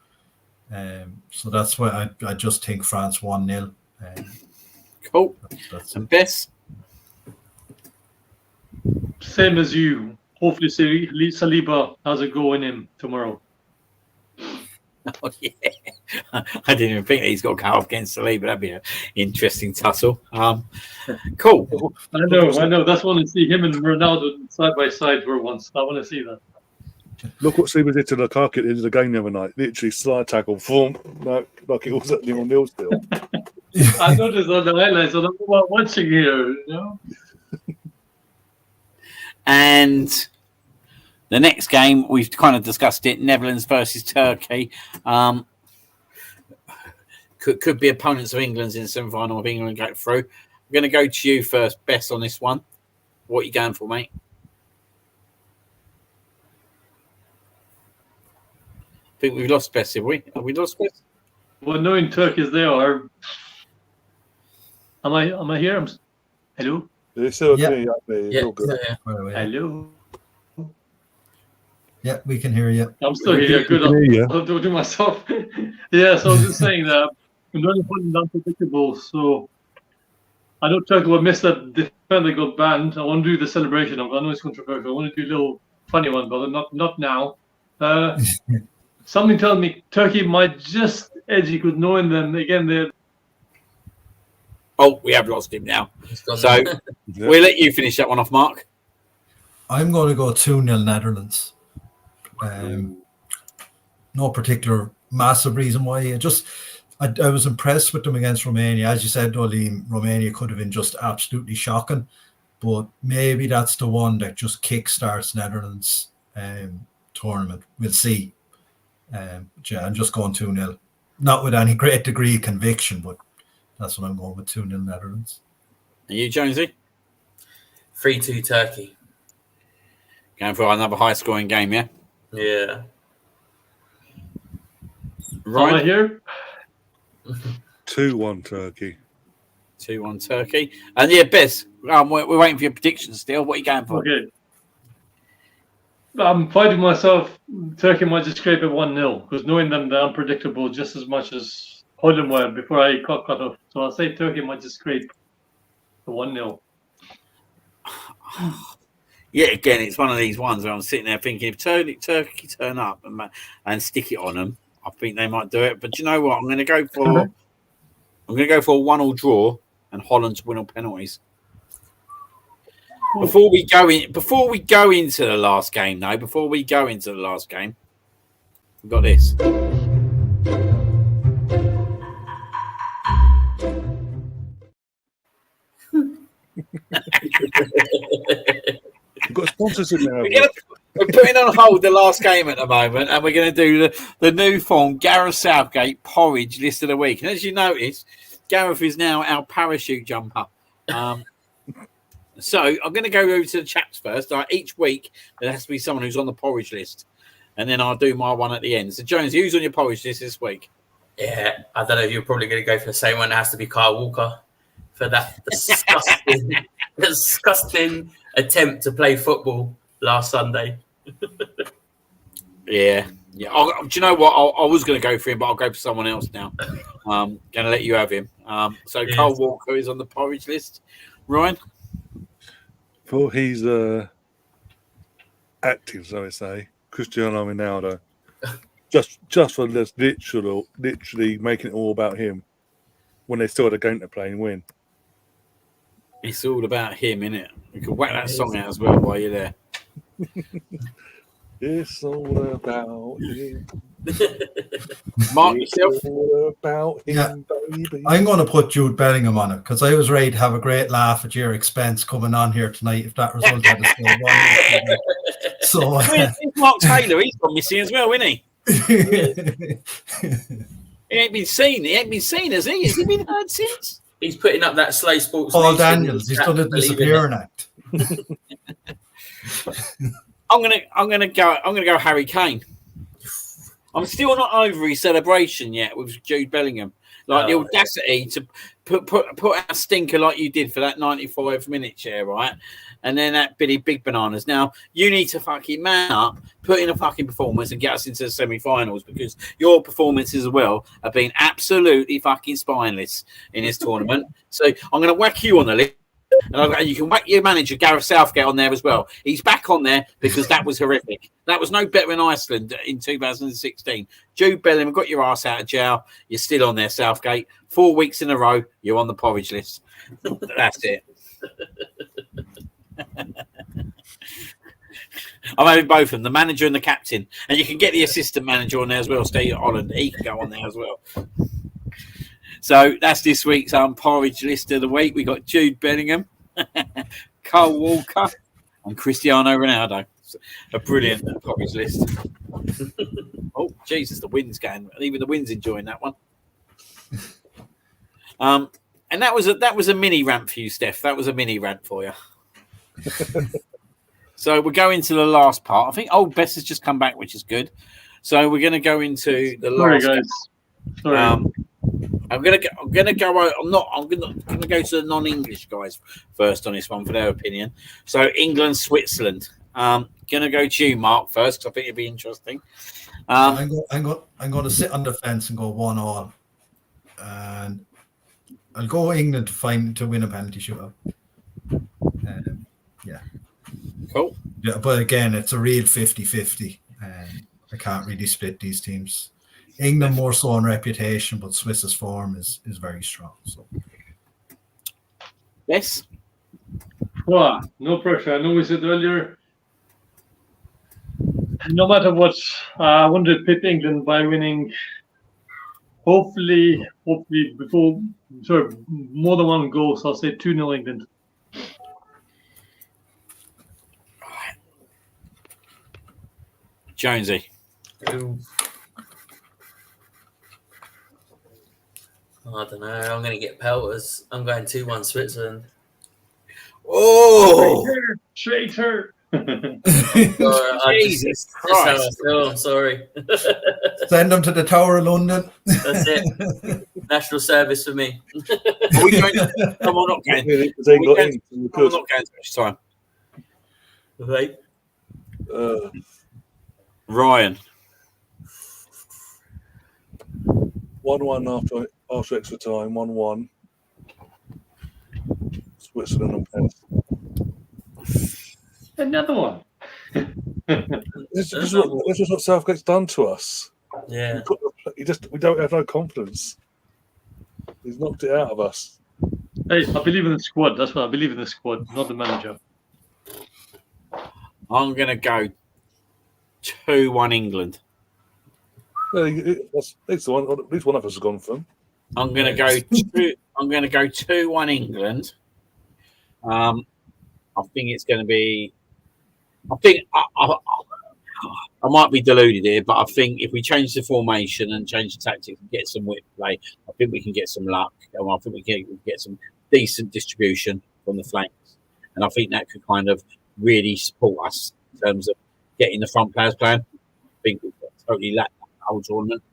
So that's why I just think France 1-0. Cool. That's And Bess? Same as you. Hopefully, Saliba has a go in him tomorrow. Oh, yeah. I didn't even think he's got to go off against Saliba. That'd be an interesting tussle. Cool. I know. That's why I want to see him and Ronaldo side by side for once. I want to see that. Look what Saliba did to Lukaku at the end of the game the other night. Literally slide tackle, boom, like it was at 0-0 still. I noticed on the highlights. I don't know about watching here. You know. And the next game, we've kind of discussed it, Netherlands versus Turkey. Could be opponents of England's in the semi-final of England get through. I'm going to go to you first, Bess, on this one. What are you going for, mate? I think we've lost Bess, have we? Have we lost Bess? Well, knowing Turkey's there, or am I here? Hello? It's still Yeah. okay, it's all good. Hello? Yeah, we can hear you. I'm still here. Good. I'll do myself. Yeah, so I was just saying that I'm really finding it unpredictable. So I know Turkey will miss that defender got banned. I want to do the celebration. I know it's controversial. I want to do a little funny one, but not now. Something tells me Turkey might just edge because knowing them again. They're Oh, we have lost him now. So we'll let you finish that one off, Mark. I'm going to go 2-0 Netherlands. No particular massive reason why. I was impressed with them against Romania. As you said, Olim, Romania could have been just absolutely shocking, but maybe that's the one that just kickstarts Netherlands tournament. We'll see. I'm just going 2-0. Not with any great degree of conviction, but that's what I'm going with, 2-0 Netherlands. And you, Jonesy? 3-2 Turkey. Going for another high-scoring game, yeah? Yeah. Right. Am I here? 2-1 Turkey. 2-1 Turkey. And yeah, Bess, we're waiting for your predictions still. What are you going for? Okay. I'm fighting myself. Turkey might just scrape it 1-0 because knowing them, they're unpredictable just as much as Holland were before I cut off. So I'll say Turkey might just scrape the 1-0. Yeah, again, it's one of these ones where I'm sitting there thinking if Turkey turn up and stick it on them, I think they might do it. But you know what? I'm going to go for a 1-1 draw and Holland to win on penalties. Before we go into the last game, we've got this. You've got sponsors in there. We're putting on hold the last game at the moment, and we're going to do the new form Gareth Southgate porridge list of the week. And as you notice, Gareth is now our parachute jumper. So I'm going to go over to the chaps first. Each week there has to be someone who's on the porridge list, and then I'll do my one at the end. So Jones, who's on your porridge list this week? Yeah, I don't know if you're probably going to go for the same one. It has to be Kyle Walker for that disgusting attempt to play football last Sunday. Yeah. Do you know what? I was going to go for him, but I'll go for someone else now. Going to let you have him. So Yes. Kyle Walker is on the porridge list. Ryan? For he's active, so I say, Cristiano Ronaldo. just for this literally making it all about him when they still had a game to play and win. It's all about him, innit? We could whack that song out as well while you're there. It's all about him. Mark, It's yourself? all about him, Yeah. baby. I'm going to put Jude Bellingham on it because I was ready to have a great laugh at your expense coming on here tonight if that result had still won. So Mark Taylor, he's gone missing as well, isn't he? He ain't been seen, has he? Has he been heard since? He's putting up that Slay Sports. Paul News Daniels, he's done a disappearing act. I'm gonna go Harry Kane. I'm still not over his celebration yet with Jude Bellingham. Like the audacity to put out a stinker like you did for that 95 minutes, yeah, right? And then that Billy Big Bananas. Now, you need to fucking man up, put in a fucking performance and get us into the semi-finals, because your performances as well have been absolutely fucking spineless in this tournament. So I'm going to whack you on the list. And you can whack your manager, Gareth Southgate, on there as well. He's back on there because that was horrific. That was no better in Iceland in 2016. Jude Bellingham got your ass out of jail. You're still on there, Southgate. 4 weeks in a row, you're on the porridge list. That's it. I'm having both of them, the manager and the captain. And you can get the assistant manager on there as well, Steve Holland. He can go on there as well. So that's this week's porridge list of the week. We got Jude Bellingham, Cole Walker, and Cristiano Ronaldo. A brilliant porridge list. Oh, Jesus, the wind's going. Even the wind's enjoying that one. And that was a mini rant for you, Steph. That was a mini rant for you. So we're going to the last part. I think Old Bess has just come back, which is good. So we're going to go into the last. Sorry, guys. Sorry. I'm gonna go to the non-English guys first on this one for their opinion. So England, Switzerland. Gonna go to you, Mark, first, because I think it'd be interesting. I'm going to sit on the fence and go 1-1, and I'll go England to win a penalty shootout. Yeah. Cool. Yeah, but again, it's a real 50-50. I can't really split these teams. England more so on reputation, but Swiss's form is very strong. So. Yes. Well, no pressure. I know we said earlier, no matter what, I want to pit England by winning. Hopefully, before more than one goal. So I'll say 2-0 England. Jonesy. I don't know. I'm going to get pelters. I'm going 2-1 Switzerland. Oh! Traitor! Jesus Christ. That's how I feel. I'm sorry. Send them to the Tower of London. That's it. National service for me. Are we going to, I'm not going. I'm not going to this time. Right. Ryan. 1-1 after extra time. 1-1. Switzerland and Pence. Another one. This is what Southgate's done to us. Yeah. We don't have no confidence. He's knocked it out of us. Hey, I believe in the squad. That's what I believe in the squad, not the manager. I'm going to go 2-1 England. At least one of us has gone for him. I'm going to go 2-1 England. I think it's going to be. I think I might be deluded here, but I think if we change the formation and change the tactics and get some width play, I think we can get some luck. And I think we can get some decent distribution from the flanks, and I think that could kind of really support us in terms of getting the front players playing. I think we've totally lacked that whole tournament.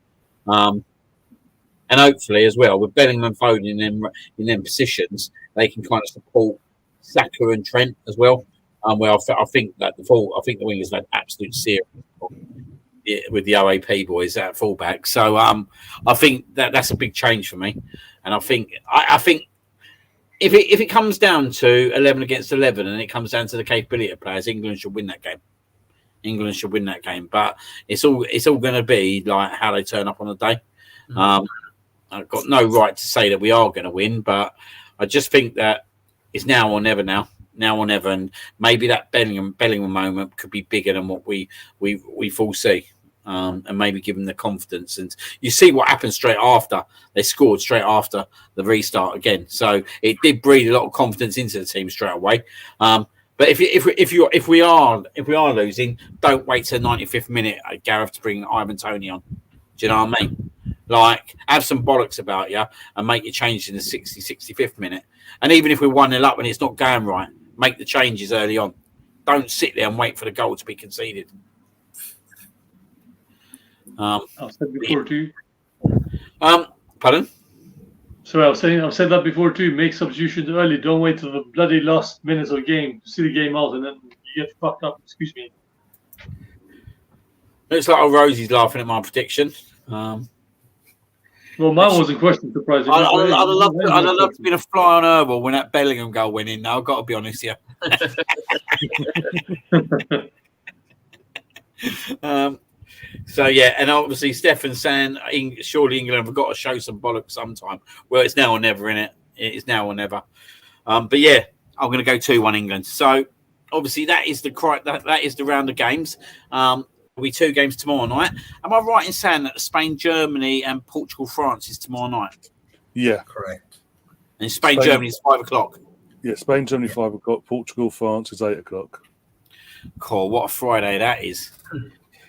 And hopefully as well, with Bellingham and Foden in them positions, they can kind of support Saka and Trent as well. Well, I think that the wingers have had absolute serious with the OAP boys at fullback. So I think that's a big change for me. And I think if it comes down to 11 against 11 and it comes down to the capability of players, England should win that game. England should win that game, but it's all going to be like how they turn up on the day. I've got no right to say that we are going to win, but I just think that it's now or never now, and maybe that Bellingham moment could be bigger than what we foresee, and maybe give them the confidence. And you see what happened straight after they scored, straight after the restart again. So it did breathe a lot of confidence into the team straight away. But if we are losing, don't wait till the 95th minute, Gareth, to bring Ivan Toney on. Do you know what I mean? Like, have some bollocks about you and make your change in the 65th minute. And even if we're 1-0 up and it's not going right, make the changes early on. Don't sit there and wait for the goal to be conceded. I'll say before too. Pardon? Sorry, I've said that before too. Make substitutions early. Don't wait till the bloody last minutes of the game to see the game out, and then you get fucked up. Excuse me. Looks like Rosie's laughing at my prediction. Well, mine wasn't question, surprisingly. I'd love to be a fly on Herbal when that Bellingham goal went in. Now I've got to be honest here. So yeah, and obviously Stefan's saying surely England have got to show some bollocks sometime. Well, it's now or never, innit? It is now or never. But yeah, I'm going to go 2-1 England. So obviously that is the round of games. There'll be 2 games tomorrow night. Am I right in saying that Spain, Germany, and Portugal, France is tomorrow night? Yeah, correct. And Spain, Germany is 5 o'clock. Yeah, Spain, Germany 5 o'clock. Portugal, France is 8 o'clock. Cool. What a Friday that is.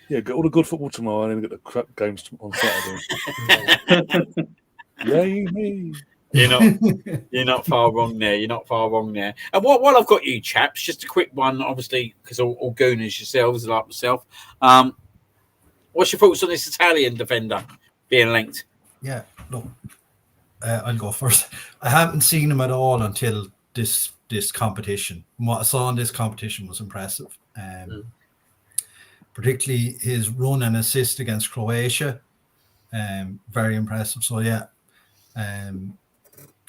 Yeah, get all the good football tomorrow and then get the crap games on Saturday. Yay me! You're not far wrong there. You're not far wrong there. And while I've got you chaps, just a quick one, obviously, because all gooners yourselves like myself. What's your thoughts on this Italian defender being linked? Yeah, look, I'll go first. I haven't seen him at all until this competition. What I saw in this competition was impressive. Particularly his run and assist against Croatia, very impressive. So yeah,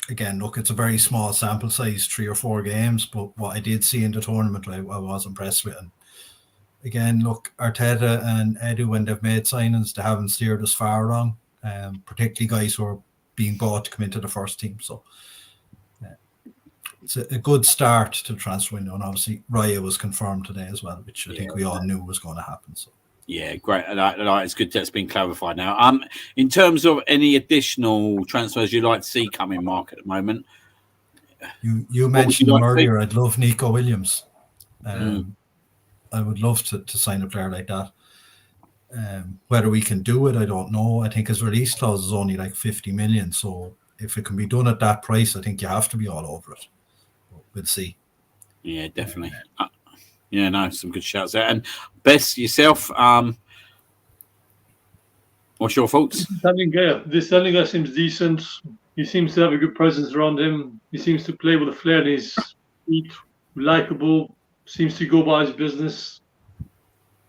again, look, it's a very small sample size, 3 or 4 games, but what I did see in the tournament, I was impressed with. And again, look, Arteta and Edu, when they've made signings, they haven't steered us far wrong, particularly guys who are being bought to come into the first team. So it's a good start to the transfer window, and obviously Raya was confirmed today as well, which I think we all knew was going to happen. So yeah, great. It's good that's been clarified now. In terms of any additional transfers you'd like to see come in, Mark, at the moment, you mentioned him earlier. I'd love Nico Williams. I would love to sign a player like that. Whether we can do it, I don't know. I think his release clause is only like 50 million, so if it can be done at that price, I think you have to be all over it. We'll see. Yeah, definitely. Some good shouts there. And Bess, yourself, what's your thoughts? This Italian guy seems decent. He seems to have a good presence around him. He seems to play with a flair in his feet, likable, seems to go by his business.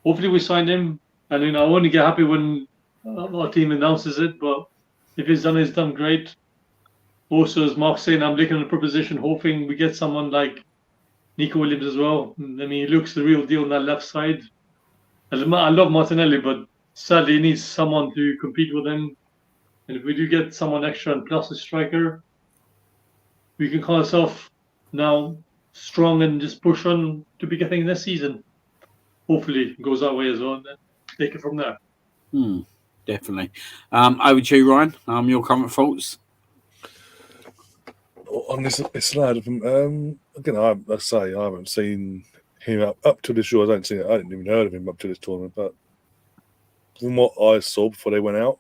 Hopefully we sign him. I mean, I only get happy when our team announces it, but if it's done great. Also, as Mark's saying, I'm looking at the proposition, hoping we get someone like Nico Williams as well. I mean, he looks the real deal on that left side. I love Martinelli, but sadly, he needs someone to compete with him. And if we do get someone extra and plus a striker, we can call ourselves now strong and just push on to be getting this season. Hopefully, it goes that way as well, and then take it from there. Definitely. Over to you, Ryan. Your current thoughts? On this lad, again, I haven't seen him up to this year. I didn't even heard of him up to this tournament. But from what I saw before they went out,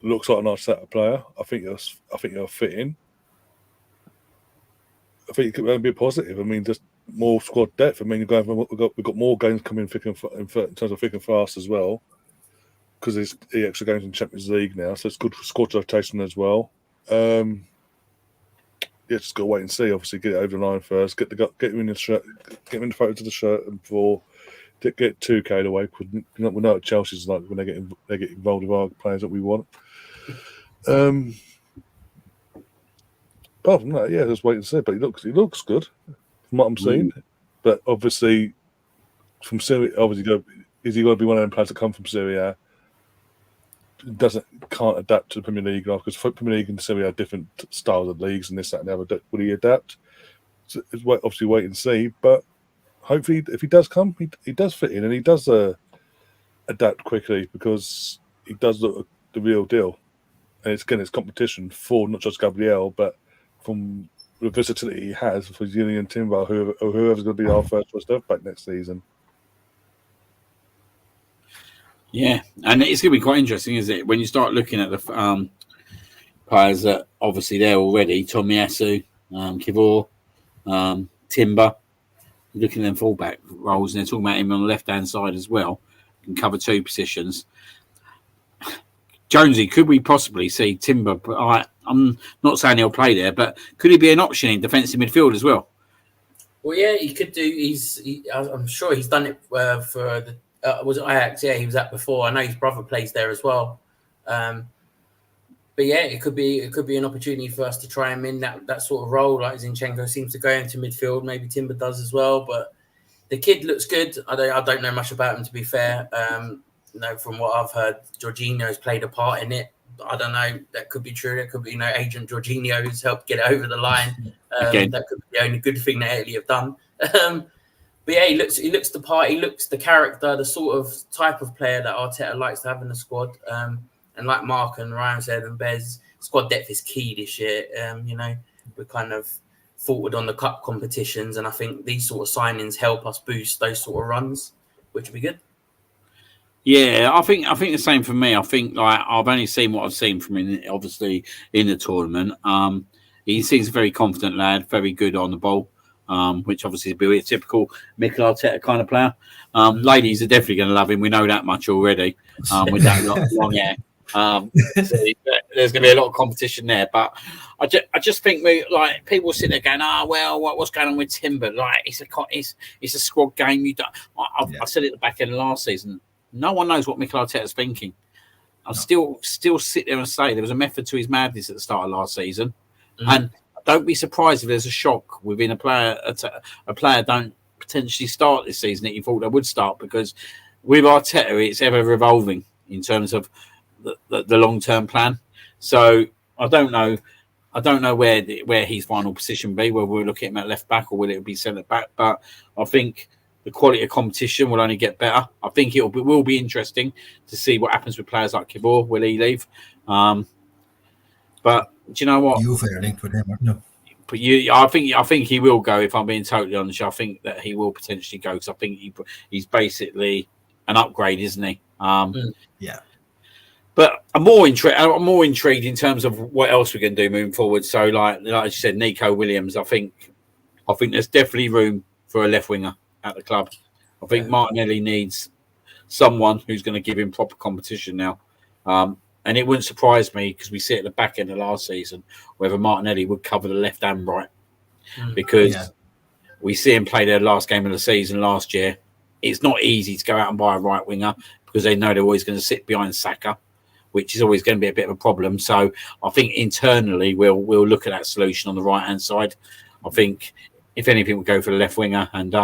looks like a nice set of player. I think he'll fit in. I think it could be a positive. I mean, just more squad depth. I mean, we've got more games coming in terms of thick and fast as well, because there's the extra games in Champions League now, so it's good for squad rotation as well. Just got to wait and see. Obviously, get it over the line first. Get him in the shirt. Get him in the photo to the shirt, and before get 2K away. We know what Chelsea's like when they get involved with our players that we want. Apart from that, just wait and see. But he looks good from what I'm seeing. But obviously, from Syria, is he going to be one of them players that come from Syria? Can't adapt to the Premier League because Premier League and Serie A are different styles of leagues and this, that, and the other. Will he adapt? So it's obviously wait and see. But hopefully, if he does come, he does fit in and he does adapt quickly because he does look the real deal. And it's competition for not just Gabriel, but from the versatility he has for Union and Timber, whoever's going to be our first left back next season. Yeah, and it's going to be quite interesting, isn't it? When you start looking at the players that obviously there already, Tomiyasu, Kivor, Timber, looking at them fullback roles, and they're talking about him on the left-hand side as well, can cover 2 positions. Jonesy, could we possibly see Timber I'm not saying he'll play there, but could he be an option in defensive midfield as well? Well, yeah, he could do. I'm sure he's done it for the. Was it Ajax? Yeah, he was at before. I know his brother plays there as well. But yeah, it could be an opportunity for us to try him in that sort of role. Like Zinchenko seems to go into midfield. Maybe Timber does as well. But the kid looks good. I don't know much about him, to be fair. From what I've heard, Jorginho's played a part in it. I don't know. That could be true. That could be, Agent Jorginho who's helped get it over the line. That could be the only good thing that Italy have done. But yeah, he looks the part. He looks the character, the sort of type of player that Arteta likes to have in the squad. And like Mark and Ryan said, and Bez, squad depth is key this year. We're kind of faltered on the cup competitions, and I think these sort of signings help us boost those sort of runs, which would be good. Yeah, I think the same for me. I think I've only seen what I've seen from him, obviously in the tournament. He seems a very confident lad, very good on the ball, which obviously will be a typical Mikel Arteta kind of player. Ladies are definitely going to love him. We know that much already. With that long hair, so there's going to be a lot of competition there. But I just think people sit there going, what's going on with Timber? It's a squad game. I said it at the back end of last season. No one knows what Mikel Arteta's thinking. I'll still sit there and say there was a method to his madness at the start of last season, and don't be surprised if there's a shock within a player. A player don't potentially start this season that you thought they would start, because with Arteta it's ever revolving in terms of the long term plan. So I don't know where his final position be. Whether we're looking at him at left back or will it be centre back, but I think the quality of competition will only get better. I think it will be interesting to see what happens with players like Kibor. Will he leave? But do you know what? You're very linked with him, aren't you? But I think he will go. If I'm being totally honest, I think that he will potentially go, because I think he's basically an upgrade, isn't he? Yeah. But I'm more intrigued in terms of what else we can do moving forward. So, like you said, Nico Williams. I think there's definitely room for a left winger at the club. I think Martinelli needs someone who's going to give him proper competition now. And it wouldn't surprise me, because we see at the back end of last season whether Martinelli would cover the left and right, because we see him play their last game of the season last year. It's not easy to go out and buy a right winger, because they know they're always going to sit behind Saka, which is always going to be a bit of a problem. So I think internally we'll look at that solution on the right hand side. I think if anything, we'll go for the left winger, and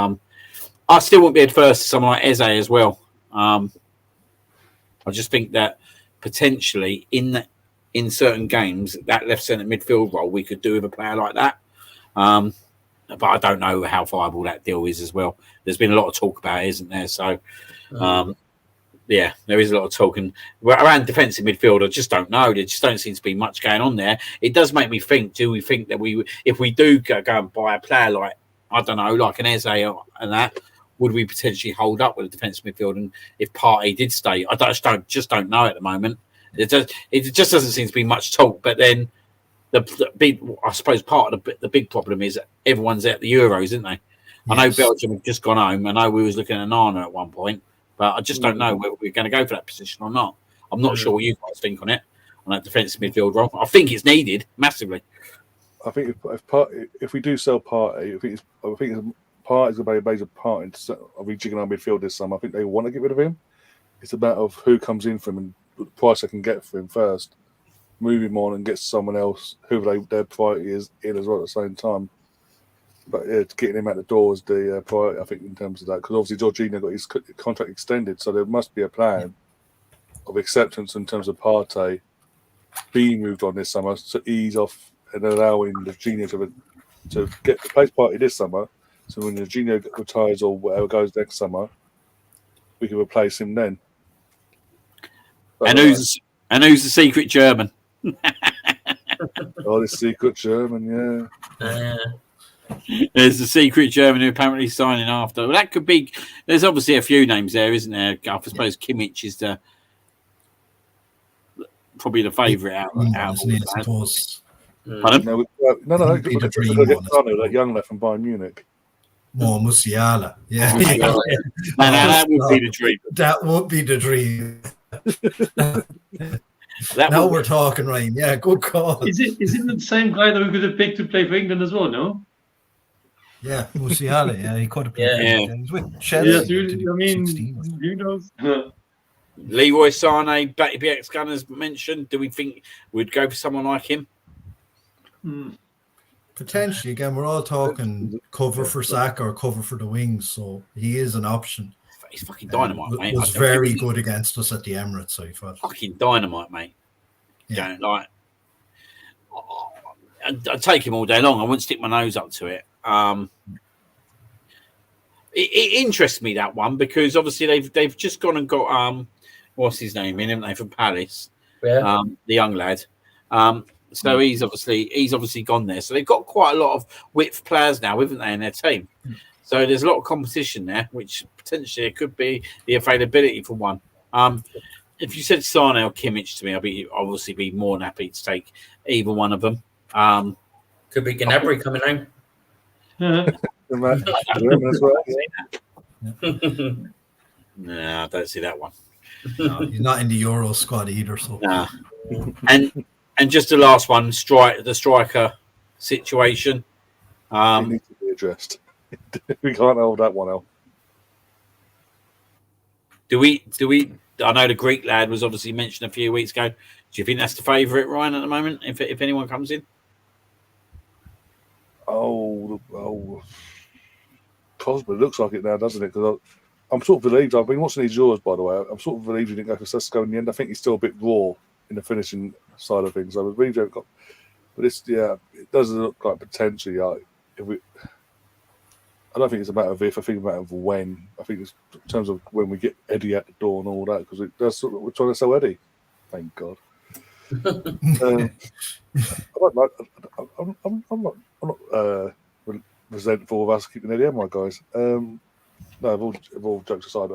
I still wouldn't be adverse to someone like Eze as well. I just think that potentially in certain games, that left centre midfield role we could do with a player like that. But I don't know how viable that deal is as well. There's been a lot of talk about it, isn't there? So, there is a lot of talk. And around defensive midfield, I just don't know. There just don't seem to be much going on there. It does make me think, do we think that if we do go and buy a player like, I don't know, like an Eze and that, would we potentially hold up with a defensive midfield? And if Partey did stay, I just don't know at the moment. It just doesn't seem to be much talk. But then the big, I suppose part of the big problem is everyone's at the Euros, isn't they? Yes. I know Belgium have just gone home. I know we was looking at Nana at one point, but I just don't know whether we're going to go for that position or not. I'm not sure what you guys think on it, on that defensive midfield role. I think it's needed massively. I think if we do sell Partey, I think Partey's a major part in rejigging our midfield this summer. I think they want to get rid of him. It's a matter of who comes in for him and the price they can get for him first. Move him on and get someone else who their priority is in as well at the same time. But getting him out the door is the priority, I think, in terms of that. Because obviously Jorginho got his contract extended, so there must be a plan of acceptance in terms of Partey being moved on this summer to ease off and allowing Jorginho to get the place Partey this summer. So when Jorginho retires or whatever goes next summer, we can replace him then. But, who's the secret German? The secret German, yeah. There's the secret German who apparently signing after. Well, that could be. There's obviously a few names there, isn't there? I suppose Kimmich is probably the favourite out of all of Pardon? No, that young lad from Bayern Munich. More Musiala. Yeah. That would be the dream. That would be the dream. Now we're talking, Ryan. Yeah, good call. Is it the same guy that we could have picked to play for England as well? No. Yeah, Musiala. Yeah, he could have played. Yeah. He was with Chelsea. I mean, who knows? Leroy Sane, Batty BX Gunners mentioned. Do we think we'd go for someone like him? Potentially. Again, we're all talking cover for Saka or cover for the wings, so he is an option. He's fucking dynamite, mate. Was very good against us at the Emirates, I thought. Fucking dynamite, mate. Yeah. I'd take him all day long. I wouldn't stick my nose up to it. It interests me, that one, because obviously they've just gone and got what's his name in, haven't they, from Palace? Yeah. The young lad. So he's obviously gone there. So they've got quite a lot of width players now, haven't they, in their team? So there's a lot of competition there, which potentially it could be the availability for one. If you said Sane or Kimmich to me, I'd obviously be more than happy to take either one of them. Could be Gnabry coming home. No, I don't see that one. No, he's not in the Euro squad either. So Nah. And just the last one, the striker situation. It needs to be addressed. We can't hold that one out. Do we? I know the Greek lad was obviously mentioned a few weeks ago. Do you think that's the favourite, Ryan, at the moment? If anyone comes in, possibly looks like it now, doesn't it? Because I'm sort of relieved. I've been watching these yours, by the way. I'm sort of relieved he didn't go for Sesko in the end. I think he's still a bit raw in the finishing side of things. I was relieved he got, but it doesn't look like potentially. I don't think it's a matter of if. I think it's a matter of when. I think it's in terms of when we get Eddie at the door and all that, because we're trying to sell Eddie. Thank God. I'm not resentful of us keeping Eddie, am I, guys? No, all jokes aside,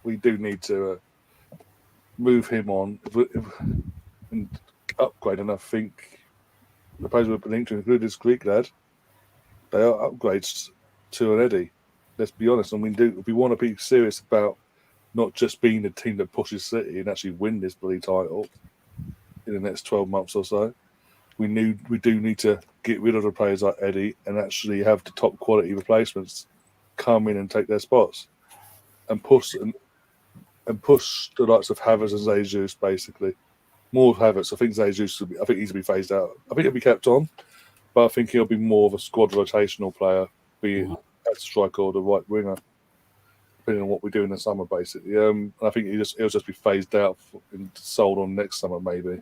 we do need to move him on and upgrade. And I think the players we've been linked to, include this Greek lad, they are upgrades to an Eddie. Let's be honest. And we want to be serious about not just being the team that pushes City and actually win this bloody title in the next 12 months or so. We do need to get rid of the players like Eddie and actually have the top quality replacements come in and take their spots and push the likes of Havertz and Jesus, basically. More of Havertz. I think Jesus he's to be phased out. I think he'll be kept on, but I think he'll be more of a squad rotational player, be it as a striker or the right winger, depending on what we do in the summer, basically. I think he'll just be phased out and sold on next summer, maybe.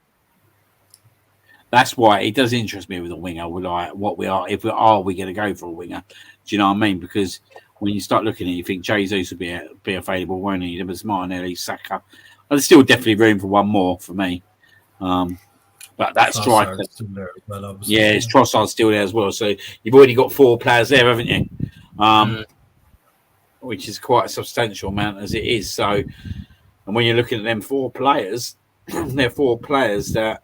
That's why it does interest me with a winger. We're we going to go for a winger? Do you know what I mean? Because when you start looking at it, you think Jesus would be available, won't he? There was Martinelli, Saka. There's still definitely room for one more for me. But that striker, it's Trossard's still there as well. So you've already got 4 players there, haven't you? Which is quite a substantial amount as it is. So, and when you're looking at them 4 players, they're 4 players that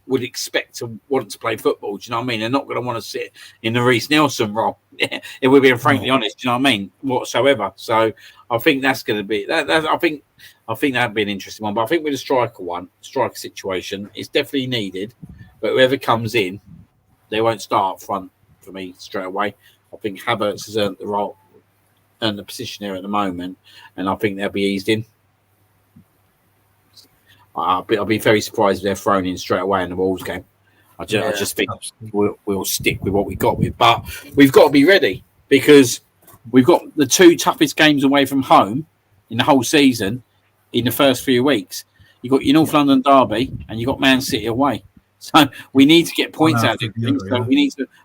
would expect to want to play football. Do you know what I mean? They're not going to want to sit in the Reece Nelson role. If we're being frankly honest, do you know what I mean? Whatsoever. So I think that's going to be that. I think that'd be an interesting one. But I think with the striker situation, it's definitely needed. But whoever comes in, they won't start up front for me straight away. I think Havertz has earned the role and the position there at the moment, and I think they'll be eased in. I'll be very surprised if they're thrown in straight away in the Wolves game. I just think we'll stick with what we got with. But we've got to be ready because we've got the 2 toughest games away from home in the whole season in the first few weeks. You've got your North London derby and you've got Man City away. So we need to get points out of it. So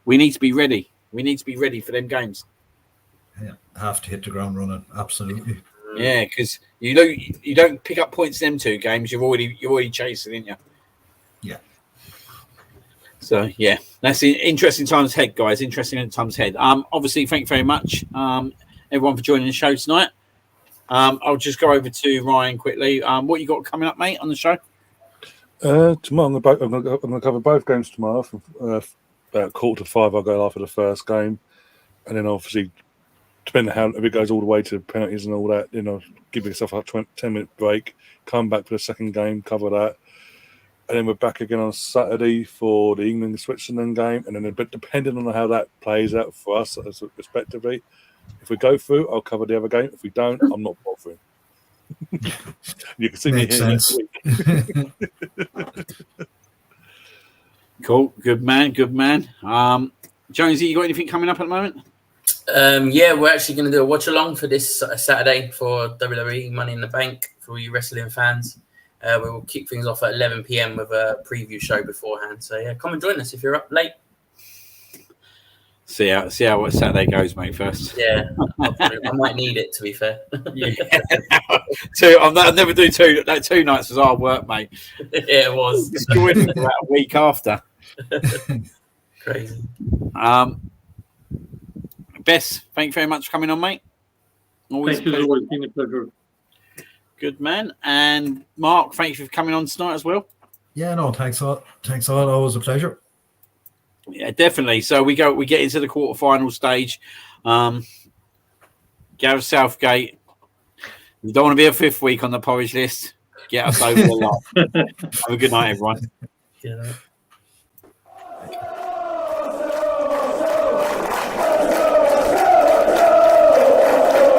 we need to be ready. We need to be ready for them games. Yeah, have to hit the ground running. Absolutely. Yeah, because you don't pick up points in them 2 games. You're already chasing, aren't you? Yeah. So yeah, that's interesting times ahead, guys. Interesting times ahead. Obviously, thank you very much, everyone, for joining the show tonight. I'll just go over to Ryan quickly. What you got coming up, mate, on the show? Tomorrow, I'm going to cover both games tomorrow. From about 4:45, I'll go after the first game, and then obviously depending how if it goes all the way to penalties and all that, give yourself a 10-minute break, come back for the second game, cover that, and then we're back again on Saturday for the England-Switzerland game, and then a bit depending on how that plays out for us respectively. If we go through, I'll cover the other game. If we don't, I'm not bothering. You can see Makes me here sense. next week. Cool. Good man. Jonesy, you got anything coming up at the moment? Yeah, we're actually going to do a watch along for this Saturday for WWE Money in the Bank for all you wrestling fans. We will kick things off at 11 p.m. with a preview show beforehand. So yeah, come and join us if you're up late. See how what Saturday goes, mate. First. Yeah, I might need it, to be fair. Yeah. I'll never do two. That 2 nights was hard work, mate. Yeah, it was. You went for about a week after. Crazy. Bess, thank you very much for coming on, mate. Thank you. It's always been a pleasure. Good man. And Mark, thank you for coming on tonight as well. Yeah, no, thanks a lot. Always a pleasure. Yeah, definitely. So we get into the quarterfinal stage. Gareth Southgate. You don't want to be a 5th week on the porridge list. Get us over the line. Have a good night, everyone. Yeah.